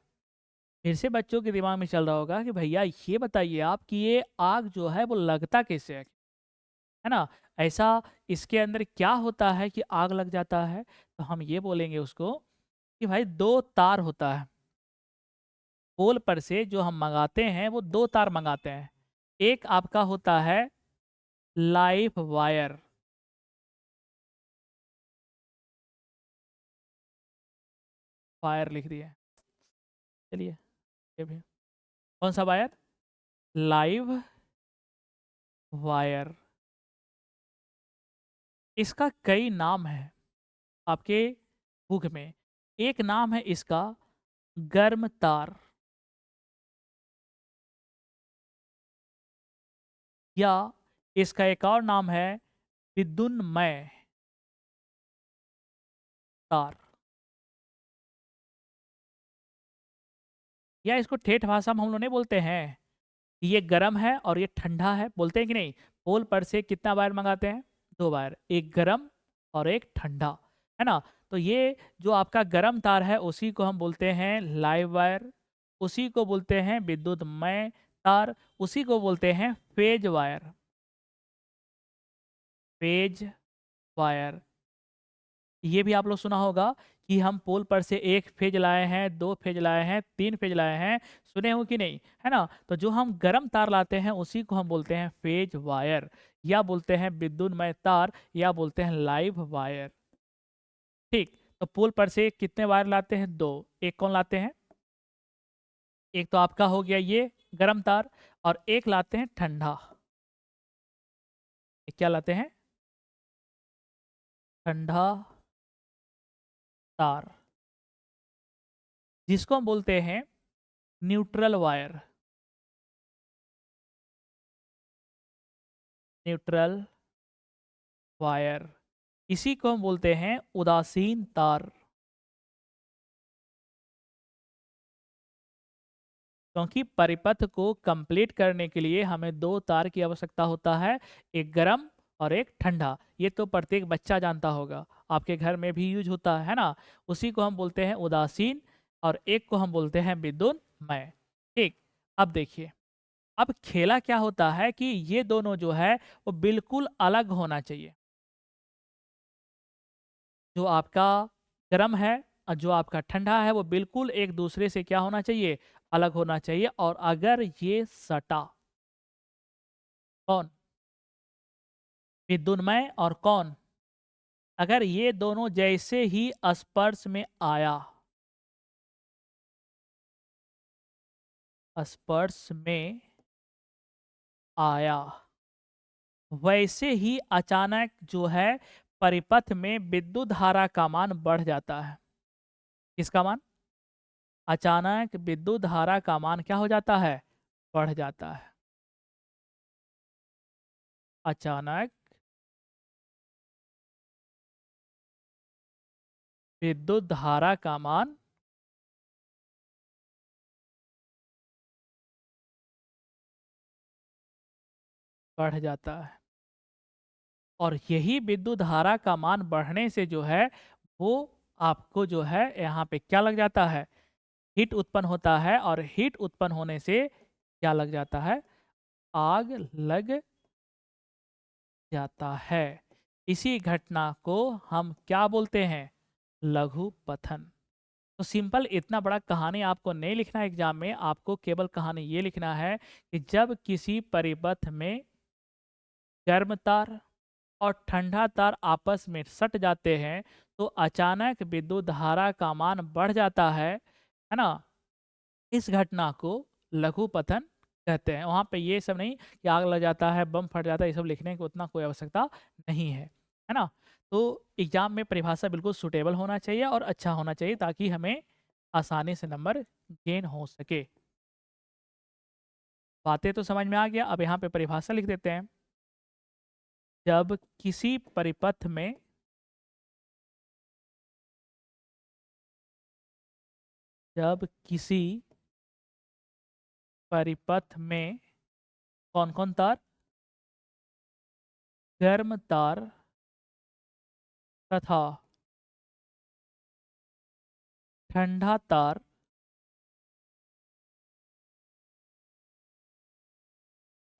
फिर से बच्चों के दिमाग में चल रहा होगा कि भैया ये बताइए आप कि ये आग जो है वो लगता कैसे है ना? ऐसा इसके अंदर क्या होता है कि आग लग जाता है? तो हम ये बोलेंगे उसको कि भाई 2 तार होता है। पोल पर से जो हम मँगाते हैं वो 2 तार मँगाते हैं। एक आपका होता है लाइव वायर, वायर लिख दिए। चलिए ये भी कौन-सा वायर? Live wire. इसका कई नाम हैं आपके बुक में। एक नाम है इसका गर्म तार या इसका एक और नाम है विद्युन्मय तार या इसको ठेठ भाषा में हम लोग नहीं बोलते हैं, ये गरम है और ये ठंडा है, बोलते हैं कि नहीं? पोल पर से कितना वायर मंगाते हैं? 2 वायर, एक गरम और एक ठंडा, है ना? तो ये जो आपका गरम तार है उसी को हम बोलते हैं लाइव वायर, उसी को बोलते हैं विद्युतमय तार, उसी को बोलते हैं फेज वायर, फेज वायर। ये भी आप लोग सुना होगा कि हम पोल पर से 1 फेज लाए हैं, 2 फेज लाए हैं, 3 फेज लाए हैं, सुने हो कि नहीं? है ना? तो जो हम गरम तार लाते हैं उसी को हम बोलते हैं फेज वायर या बोलते हैं विद्युन्मय तार या बोलते हैं लाइव वायर। ठीक, तो पोल पर से कितने वायर लाते हैं? 2। एक कौन लाते हैं? एक तो आपका हो गया ये गरम तार और एक लाते हैं ठंडा। क्या लाते हैं? ठंडा तार, जिसको हम बोलते हैं न्यूट्रल वायर, न्यूट्रल वायर। इसी को हम बोलते हैं उदासीन तार, क्योंकि परिपथ को कंप्लीट करने के लिए हमें 2 तार की आवश्यकता होता है, एक गरम और एक ठंडा। ये तो प्रत्येक बच्चा जानता होगा, आपके घर में भी यूज होता है ना? उसी को हम बोलते हैं उदासीन और एक को हम बोलते हैं विद्युन्मय। ठीक, अब देखिए, अब खेला क्या होता है कि ये दोनों जो है वो बिल्कुल अलग होना चाहिए। जो आपका गर्म है और जो आपका ठंडा है वो बिल्कुल एक दूसरे से क्या होना चाहिए? अलग होना चाहिए। और अगर ये सटा, कौन? विद्युन्मय और कौन? अगर ये दोनों जैसे ही स्पर्श में आया, स्पर्श में आया, वैसे ही अचानक जो है परिपथ में विद्युत धारा का मान बढ़ जाता है। किसका मान? अचानक विद्युत धारा का मान क्या हो जाता है? बढ़ जाता है। अचानक विद्युत धारा का मान बढ़ जाता है और यही विद्युत धारा का मान बढ़ने से जो है वो आपको जो है यहाँ पे क्या लग जाता है? हीट उत्पन्न होता है और हीट उत्पन्न होने से क्या लग जाता है? आग लग जाता है। इसी घटना को हम क्या बोलते हैं? लघु पथन। तो सिंपल इतना बड़ा कहानी आपको नहीं लिखना है एग्जाम में, आपको केवल कहानी ये लिखना है कि जब किसी परिपथ में गर्म तार और ठंडा तार आपस में सट जाते हैं तो अचानक विद्युत धारा का मान बढ़ जाता है ना? इस घटना को लघु पतन कहते हैं। वहाँ पे ये सब नहीं कि आग लग जाता है, बम फट जाता है, ये सब लिखने की उतना कोई आवश्यकता नहीं है ना? तो एग्जाम में परिभाषा बिल्कुल सूटेबल होना चाहिए और अच्छा होना चाहिए ताकि हमें आसानी से नंबर गेन हो सके। बातें तो समझ में आ गया। अब यहाँ पे परिभाषा लिख देते हैं। जब किसी परिपथ में जब किसी परिपथ में कौन कौन तार? गर्म तार तथा ठंडा तार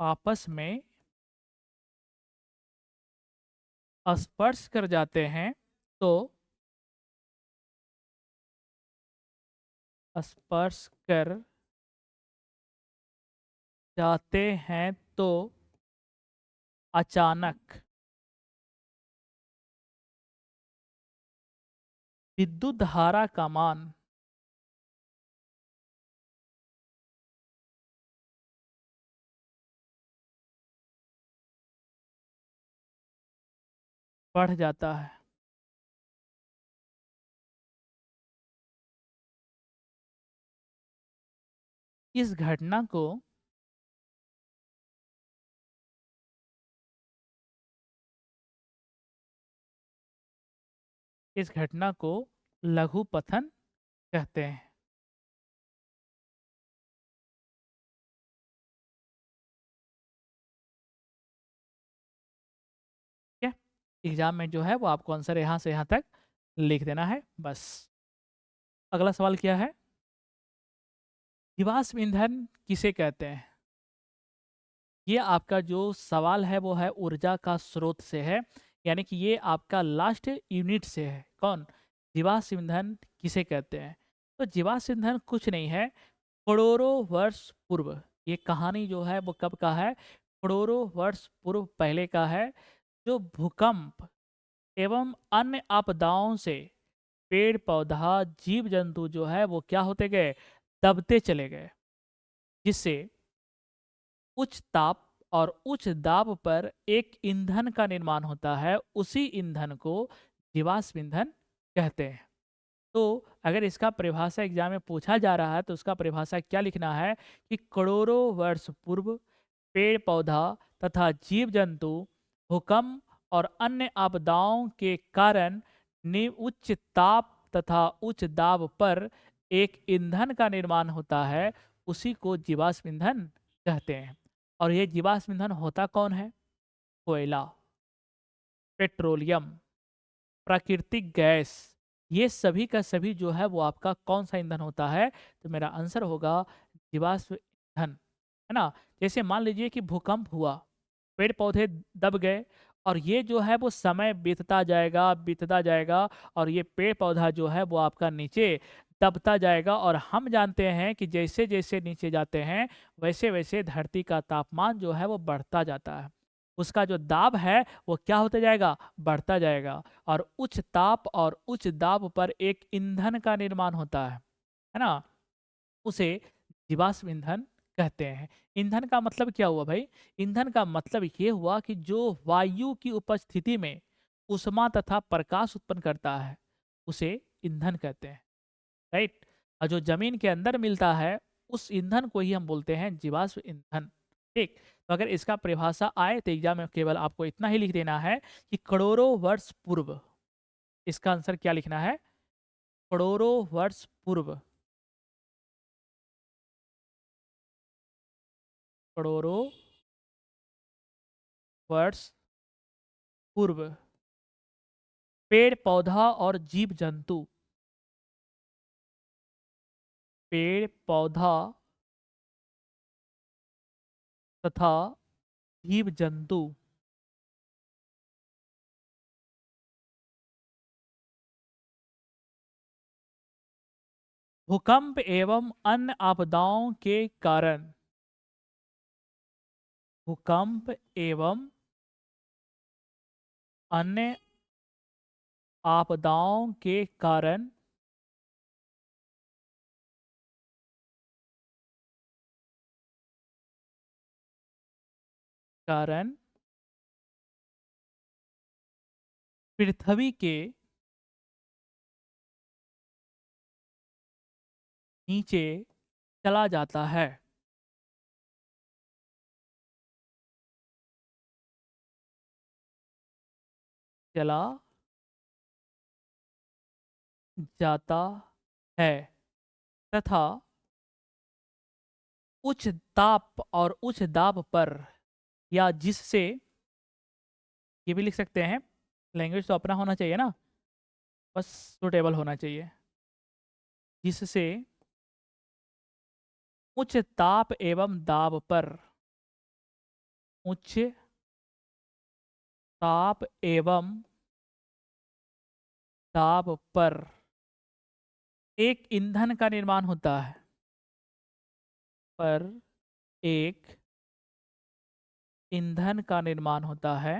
आपस में स्पर्श कर जाते हैं तो स्पर्श कर जाते हैं तो अचानक विद्युत धारा का मान बढ़ जाता है। इस घटना को इस घटना को लघुपथन कहते हैं। ठीक है, एग्जाम में जो है वो आपको आंसर यहाँ से यहाँ तक लिख देना है बस। अगला सवाल क्या है? जीवाश्म ईंधन किसे कहते हैं? ये आपका जो सवाल है वो है ऊर्जा का स्रोत से है, यानी कि ये आपका लास्ट यूनिट से है। कौन? जीवाश्म ईंधन किसे कहते हैं? तो जीवाश्म ईंधन कुछ नहीं है, करोड़ों वर्ष पूर्व। ये कहानी जो है वो कब का है? करोड़ों वर्ष पूर्व पहले का है। जो भूकंप एवं अन्य आपदाओं से पेड़ पौधा जीव जंतु जो है वो क्या होते गए? दबते चले गए, जिससे उच्च ताप और उच्च दाब पर एक ईंधन का निर्माण होता है। उसी ईंधन को जीवाश्म ईंधन कहते हैं। तो अगर इसका परिभाषा एग्जाम में पूछा जा रहा है तो उसका परिभाषा क्या लिखना है कि करोड़ों वर्ष पूर्व पेड़ पौधा तथा जीव जंतु भूकंप और अन्य आपदाओं के कारण उच्च ताप तथा उच्च दाब पर एक ईंधन का निर्माण होता है। उसी को जीवाश्म ईंधन कहते हैं। और ये जीवाश्म ईंधन होता कौन है? कोयला, पेट्रोलियम, प्राकृतिक गैस, ये सभी का सभी जो है वो आपका कौन सा ईंधन होता है? तो मेरा आंसर होगा जीवाश्म ईंधन, है ना। जैसे मान लीजिए कि भूकंप हुआ, पेड़ पौधे दब गए, और ये जो है वो समय बीतता जाएगा और ये पेड़ पौधा जो है वो आपका नीचे दबता जाएगा। और हम जानते हैं कि जैसे जैसे नीचे जाते हैं वैसे वैसे धरती का तापमान जो है वो बढ़ता जाता है। उसका जो दाब है वो क्या होता जाएगा? बढ़ता जाएगा। और उच्च ताप और उच्च दाब पर एक ईंधन का निर्माण होता है ना। उसे जीवाश्म ईंधन कहते हैं। ईंधन का मतलब क्या हुआ भाई? ईंधन का मतलब ये हुआ कि जो वायु की उपस्थिति में ऊष्मा तथा प्रकाश उत्पन्न करता है उसे ईंधन कहते हैं, राइट। और जो जमीन के अंदर मिलता है उस ईंधन को ही हम बोलते हैं जीवाश्म ईंधन। ठीक। तो अगर इसका परिभाषा आए तो एग्जाम में केवल आपको इतना ही लिख देना है कि करोड़ों वर्ष पूर्व। इसका आंसर क्या लिखना है? करोड़ों वर्ष पूर्व। करोड़ों वर्ष पूर्व पेड़ पौधा और जीव जंतु, पेड़ पौधा तथा जीव जंतु भूकंप एवं अन्य आपदाओं के कारण, भूकंप एवं अन्य आपदाओं के कारण पृथ्वी के नीचे चला जाता है। चला जाता है तथा उच्च ताप और उच्च दाब पर, या जिससे, ये भी लिख सकते हैं, लैंग्वेज तो अपना होना चाहिए ना, बस सुटेबल होना चाहिए। जिससे उच्च ताप एवं दाब पर उच्च ताप एवं दाब पर एक ईंधन का निर्माण होता है। पर एक ईंधन का निर्माण होता है।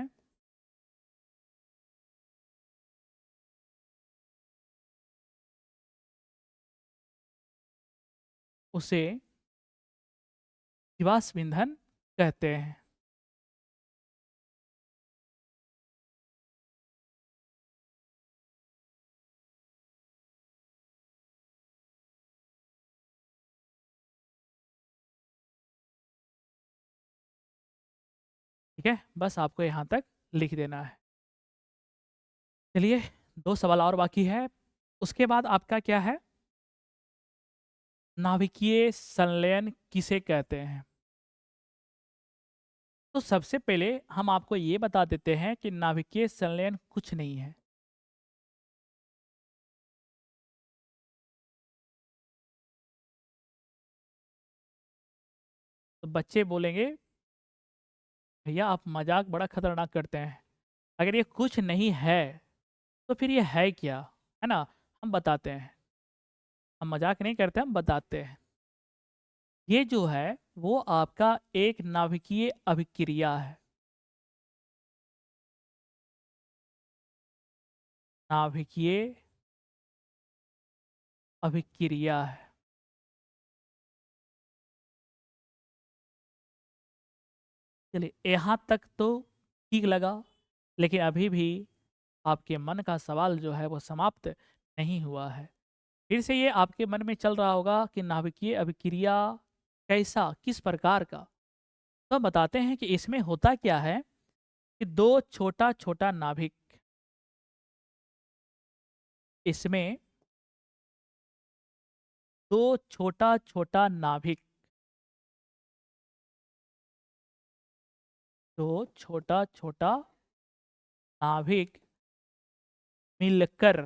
उसे जीवाश्म ईंधन कहते हैं। ठीक है, बस आपको यहाँ तक लिख देना है। चलिए, 2 सवाल और बाकी है। उसके बाद आपका क्या है? नाभिकीय संलयन किसे कहते हैं? तो सबसे पहले हम आपको ये बता देते हैं कि नाभिकीय संलयन कुछ नहीं है। तो बच्चे बोलेंगे, भैया आप मजाक बड़ा खतरनाक करते हैं। अगर ये कुछ नहीं है तो फिर ये है क्या? है ना? हम बताते हैं। हम मजाक नहीं करते, हम बताते हैं। ये जो है वो आपका एक नाभिकीय अभिक्रिया है। नाभिकीय अभिक्रिया है। चलिए, यहाँ तक तो ठीक लगा, लेकिन अभी भी आपके मन का सवाल जो है वो समाप्त नहीं हुआ है। फिर से ये आपके मन में चल रहा होगा कि नाभिकीय अभिक्रिया कैसा, किस प्रकार का? तो हम बताते हैं कि इसमें होता क्या है कि दो छोटा छोटा नाभिक, इसमें दो छोटा छोटा नाभिक, दो छोटा छोटा नाभिक मिलकर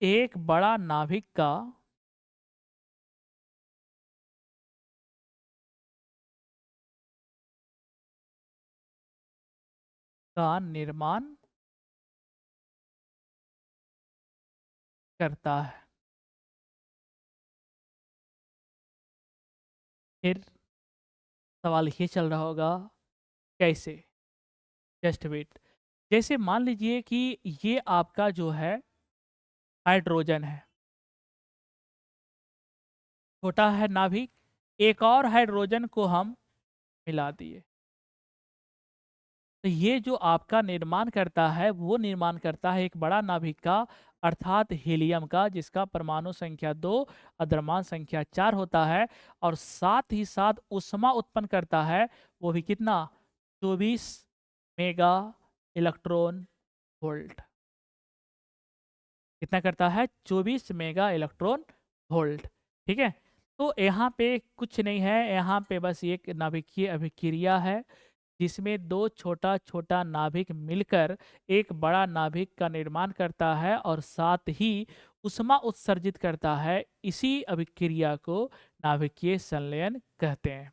एक बड़ा नाभिक का निर्माण करता है। फिर सवाल ये चल रहा होगा, कैसे? Just wait. जैसे मान लीजिए कि ये आपका जो है हाइड्रोजन है, छोटा है नाभिक, एक और हाइड्रोजन को हम मिला दिए, तो ये जो आपका निर्माण करता है वो निर्माण करता है एक बड़ा नाभिक का, अर्थात हीलियम का, जिसका परमाणु संख्या 2 और द्रव्यमान संख्या 4 होता है। और साथ ही साथ ऊष्मा उत्पन्न करता है, वो भी कितना? 24 मेगा इलेक्ट्रॉन वोल्ट। कितना करता है? 24 मेगा इलेक्ट्रॉन वोल्ट। ठीक है, तो यहाँ पे कुछ नहीं है, यहाँ पे बस एक नाभिकीय अभिक्रिया है जिसमें दो छोटा छोटा नाभिक मिलकर एक बड़ा नाभिक का निर्माण करता है और साथ ही उष्मा उत्सर्जित करता है। इसी अभिक्रिया को नाभिकीय संलयन कहते हैं।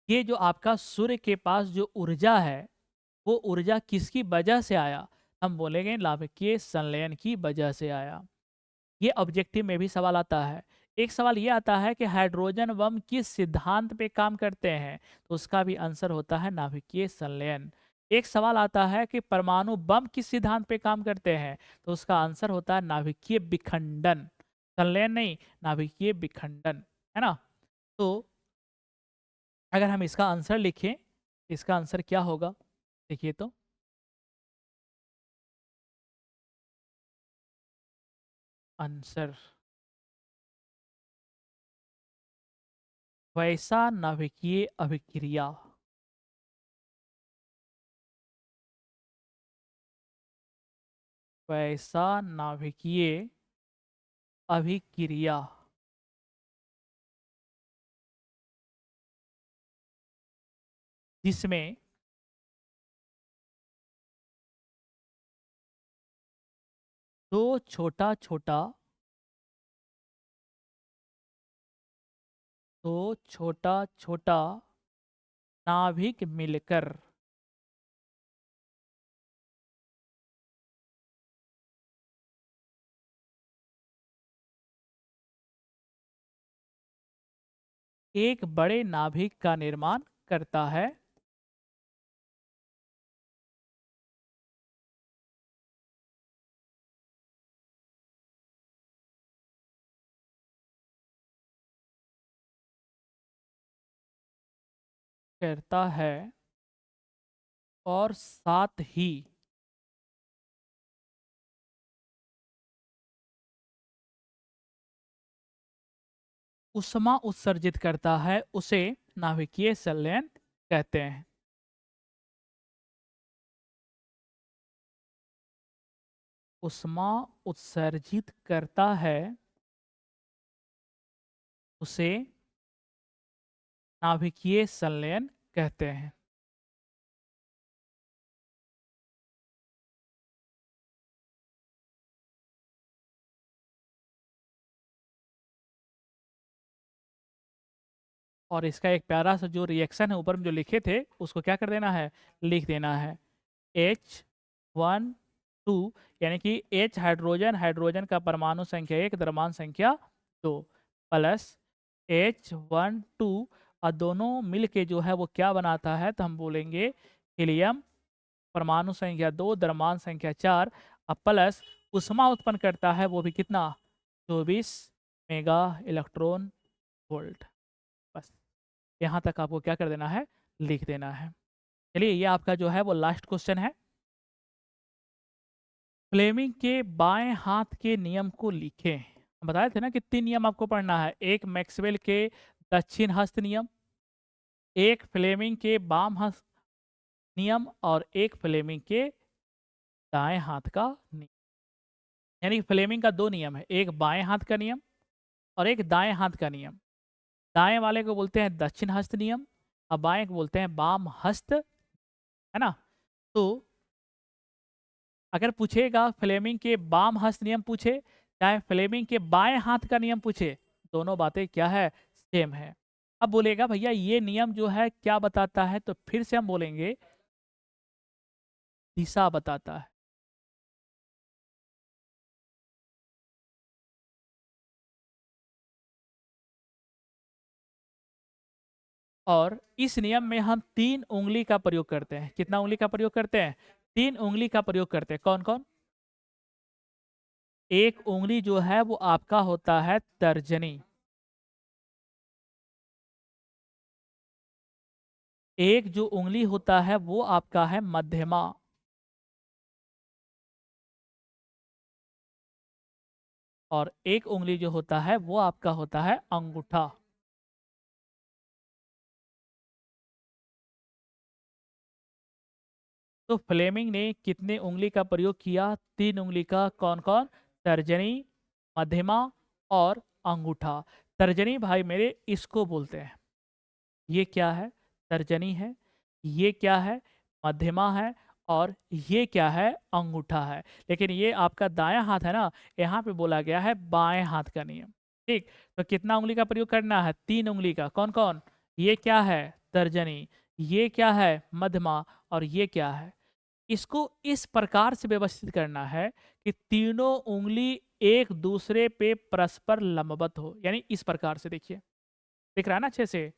ये जो आपका सूर्य के पास जो ऊर्जा है, वो ऊर्जा किसकी वजह से आया? हम बोलेंगे नाभिकीय संलयन की वजह से आया। ये ऑब्जेक्टिव में भी सवाल आता है। एक सवाल ये आता है कि हाइड्रोजन बम किस सिद्धांत पे काम करते हैं? तो उसका भी आंसर होता है नाभिकीय संलयन। एक सवाल आता है कि परमाणु बम किस सिद्धांत पे काम करते हैं? तो उसका आंसर होता है नाभिकीय विखंडन। संलयन नहीं, नाभिकीय विखंडन। है ना? तो अगर हम इसका आंसर लिखें, इसका आंसर क्या होगा? देखिए तो, आंसर वैसा नाभिकीय अभिक्रिया। वैसा नाभिकीय अभिक्रिया जिसमें तो छोटा छोटा तो छोटा छोटा नाभिक मिलकर एक बड़े नाभिक का निर्माण करता है। करता है और साथ ही ऊष्मा उत्सर्जित करता है, उसे नाभिकीय संलयन कहते हैं। ऊष्मा उत्सर्जित करता है, उसे नाभिकीय संलयन कहते हैं। और इसका एक प्यारा सा जो रिएक्शन है ऊपर में जो लिखे थे उसको क्या कर देना है, लिख देना है। H1 2 यानी कि H हाइड्रोजन, हाइड्रोजन का परमाणु संख्या 1, द्रव्यमान संख्या 2, प्लस H1 2 और दोनों मिल के जो है वो क्या बनाता है, तो हम बोलेंगे हीलियम, परमाणु संख्या 2, द्रव्यमान संख्या 4, और प्लस ऊष्मा उत्पन्न करता है, वो भी कितना, 24 मेगा इलेक्ट्रॉन वोल्ट। बस यहाँ तक आपको क्या कर देना है, लिख देना है। चलिए ये आपका जो है वो लास्ट क्वेश्चन है। फ्लेमिंग के बाएं हाथ के नियम को लिखें। हम बताए थे ना कि 3 नियम आपको पढ़ना है, एक मैक्सवेल के दक्षिण हस्त नियम, एक फ्लेमिंग के बाम हस्त नियम, और एक फ्लेमिंग के दाएं हाथ का नियम। यानी फ्लेमिंग का 2 नियम है, एक बाएं हाथ का नियम और एक दाएं हाथ का नियम। दाएं वाले को बोलते हैं दक्षिण हस्त नियम और बाएं को बोलते हैं वाम हस्त, है ना। तो अगर पूछेगा फ्लेमिंग के वाम हस्त नियम पूछे चाहे फ्लेमिंग के बाएं हाथ का नियम पूछे, दोनों बातें क्या है, सेम है। अब बोलेगा भैया ये नियम जो है क्या बताता है, तो फिर से हम बोलेंगे दिशा बताता है। और इस नियम में हम 3 उंगली का प्रयोग करते हैं। कितना उंगली का प्रयोग करते हैं, 3 उंगली का प्रयोग करते हैं। कौन कौन, एक उंगली जो है वो आपका होता है तर्जनी, एक जो उंगली होता है वो आपका है मध्यमा, और एक उंगली जो होता है वो आपका होता है अंगूठा। तो फ्लेमिंग ने कितने उंगली का प्रयोग किया, 3 उंगली का। कौन कौन, तर्जनी, मध्यमा और अंगूठा। तर्जनी भाई मेरे इसको बोलते हैं, ये क्या है, तर्जनी है, ये क्या है, मध्यमा है, और ये क्या है, अंगूठा है। लेकिन ये आपका दायां हाथ है ना, यहाँ पे बोला गया है बाएं हाथ का नियम। ठीक, तो कितना उंगली का प्रयोग करना है, 3 उंगली का। कौन कौन, ये क्या है, तर्जनी, ये क्या है, मध्यमा, और ये क्या है। इसको इस प्रकार से व्यवस्थित करना है कि तीनों उंगली एक दूसरे पे परस्पर लंबवत हो, यानी इस प्रकार से। देखिए दिख रहा है ना अच्छे से,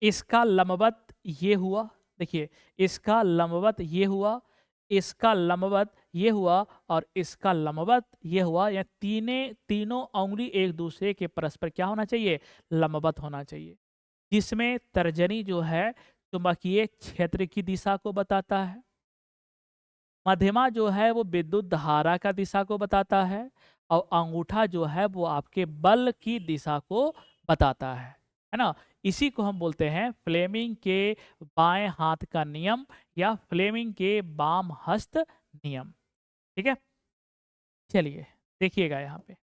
इसका लंबवत ये हुआ, देखिए इसका लंबवत ये हुआ, इसका लंबवत ये हुआ, और इसका लंबवत ये हुआ। या तीनों उंगली एक दूसरे के परस्पर क्या होना चाहिए, लंबवत होना चाहिए। जिसमें तर्जनी जो है चुंबकीय क्षेत्र की दिशा को बताता है, मध्यमा जो है वो विद्युत धारा का दिशा को बताता है, और अंगूठा जो है वो आपके बल की दिशा को बताता है ना। इसी को हम बोलते हैं फ्लेमिंग के बाएं हाथ का नियम या फ्लेमिंग के वाम हस्त नियम। ठीक है, चलिए देखिएगा यहाँ पे,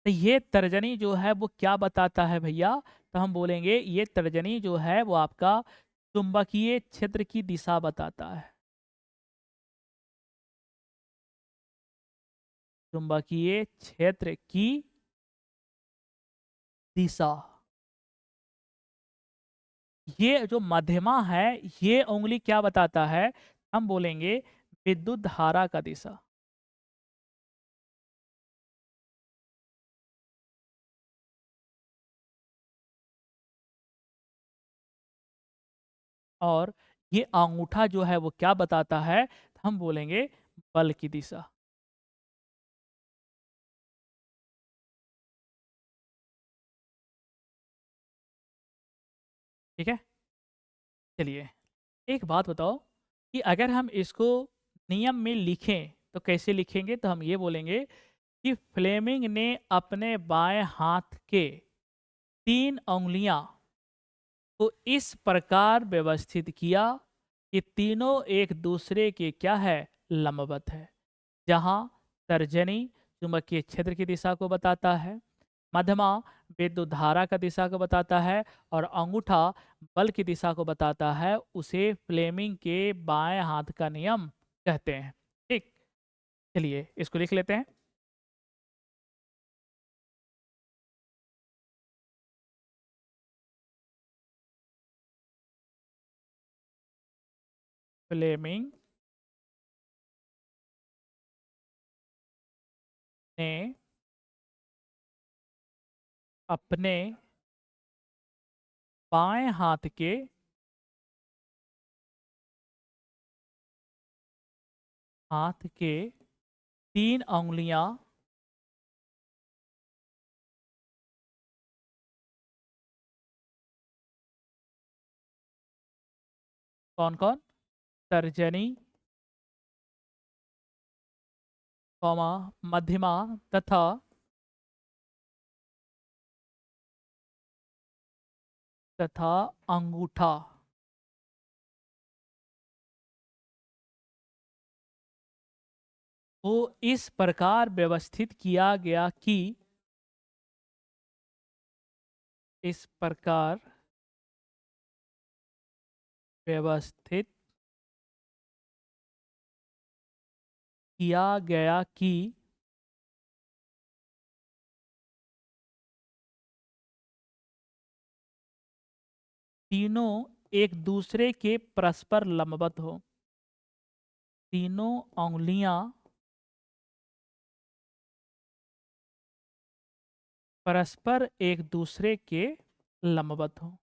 तो ये तर्जनी जो है वो क्या बताता है भैया, तो हम बोलेंगे ये तर्जनी जो है वो आपका चुंबकीय क्षेत्र की दिशा बताता है। चुंबकीय क्षेत्र की दिशा। ये जो मध्यमा है, ये उंगली क्या बताता है? हम बोलेंगे विद्युत धारा का दिशा। और ये अंगूठा जो है वो क्या बताता है? हम बोलेंगे बल की दिशा। ठीक है, चलिए एक बात बताओ कि अगर हम इसको नियम में लिखें तो कैसे लिखेंगे? तो हम ये बोलेंगे कि फ्लेमिंग ने अपने बाएं हाथ के 3 उंगलियां को इस प्रकार व्यवस्थित किया कि तीनों एक दूसरे के क्या है? लंबवत है। जहां तर्जनी चुंबकीय क्षेत्र की दिशा को बताता है, मध्यमा विद्युत धारा का दिशा को बताता है और अंगूठा बल की दिशा को बताता है, उसे फ्लेमिंग के बाएं हाथ का नियम कहते हैं। ठीक, चलिए इसको लिख लेते हैं। फ्लेमिंग ने अपने बाएं हाथ के 3 उंगलियां कौन कौन? तर्जनी, कौमा, मध्यमा तथा अंगूठा को इस प्रकार व्यवस्थित किया गया कि इस प्रकार व्यवस्थित किया गया कि तीनों एक दूसरे के परस्पर लंबवत हो। तीनों उंगलियां परस्पर एक दूसरे के लंबवत हो।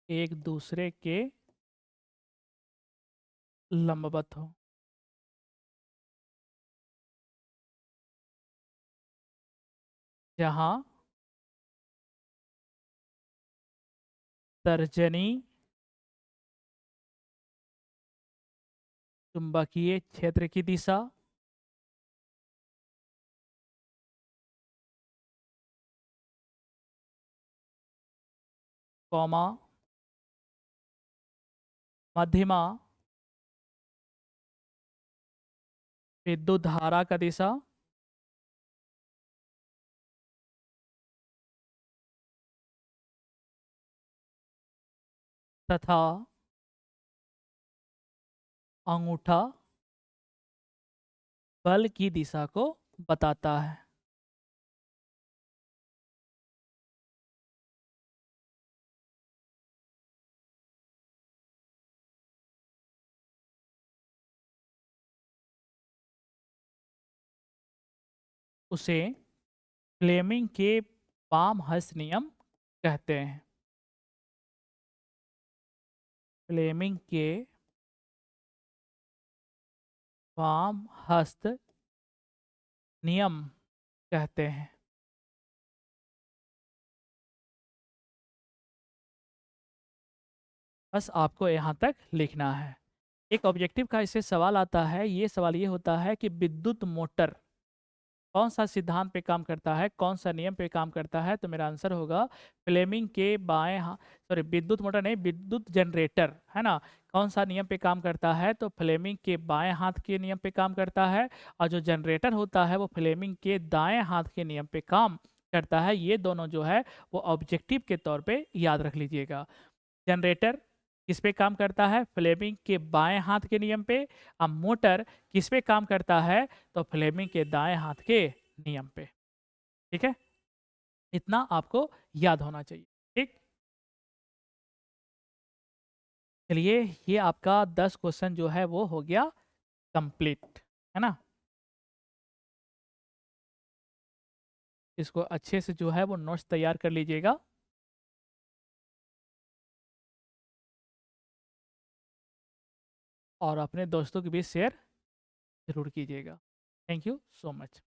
एक दूसरे के लंबवत हो। जहां तर्जनी चुंबकीय क्षेत्र की दिशा कौमा मध्यमा विद्युत धारा का दिशा तथा अंगूठा बल की दिशा को बताता है। उसे फ्लेमिंग के वाम हस्त नियम कहते हैं। फ्लेमिंग के वाम हस्त नियम कहते हैं। बस आपको यहाँ तक लिखना है। एक ऑब्जेक्टिव का इससे सवाल आता है, ये सवाल ये होता है कि विद्युत मोटर कौन सा सिद्धांत पे काम करता है, कौन सा नियम पे काम करता है? तो मेरा आंसर होगा फ्लेमिंग के बाएं हाथ, सॉरी विद्युत मोटर नहीं, विद्युत जनरेटर है ना, कौन सा नियम पे काम करता है? तो फ्लेमिंग के बाएं हाथ के नियम पे काम करता है। और जो जनरेटर होता है वो फ्लेमिंग के दाएं हाथ के नियम पे काम करता है, ये दोनों जो है वो ऑब्जेक्टिव के तौर पे याद रख लीजिएगा। जनरेटर किस पे काम करता है? फ्लेमिंग के बाएं हाथ के नियम पे। अब मोटर किस पे काम करता है? तो फ्लेमिंग के दाएं हाथ के नियम पे। ठीक है, इतना आपको याद होना चाहिए। ठीक, चलिए, ये आपका 10 क्वेश्चन जो है वो हो गया कंप्लीट, है ना। इसको अच्छे से जो है वो नोट्स तैयार कर लीजिएगा और अपने दोस्तों के बीच शेयर जरूर कीजिएगा। Thank you so much.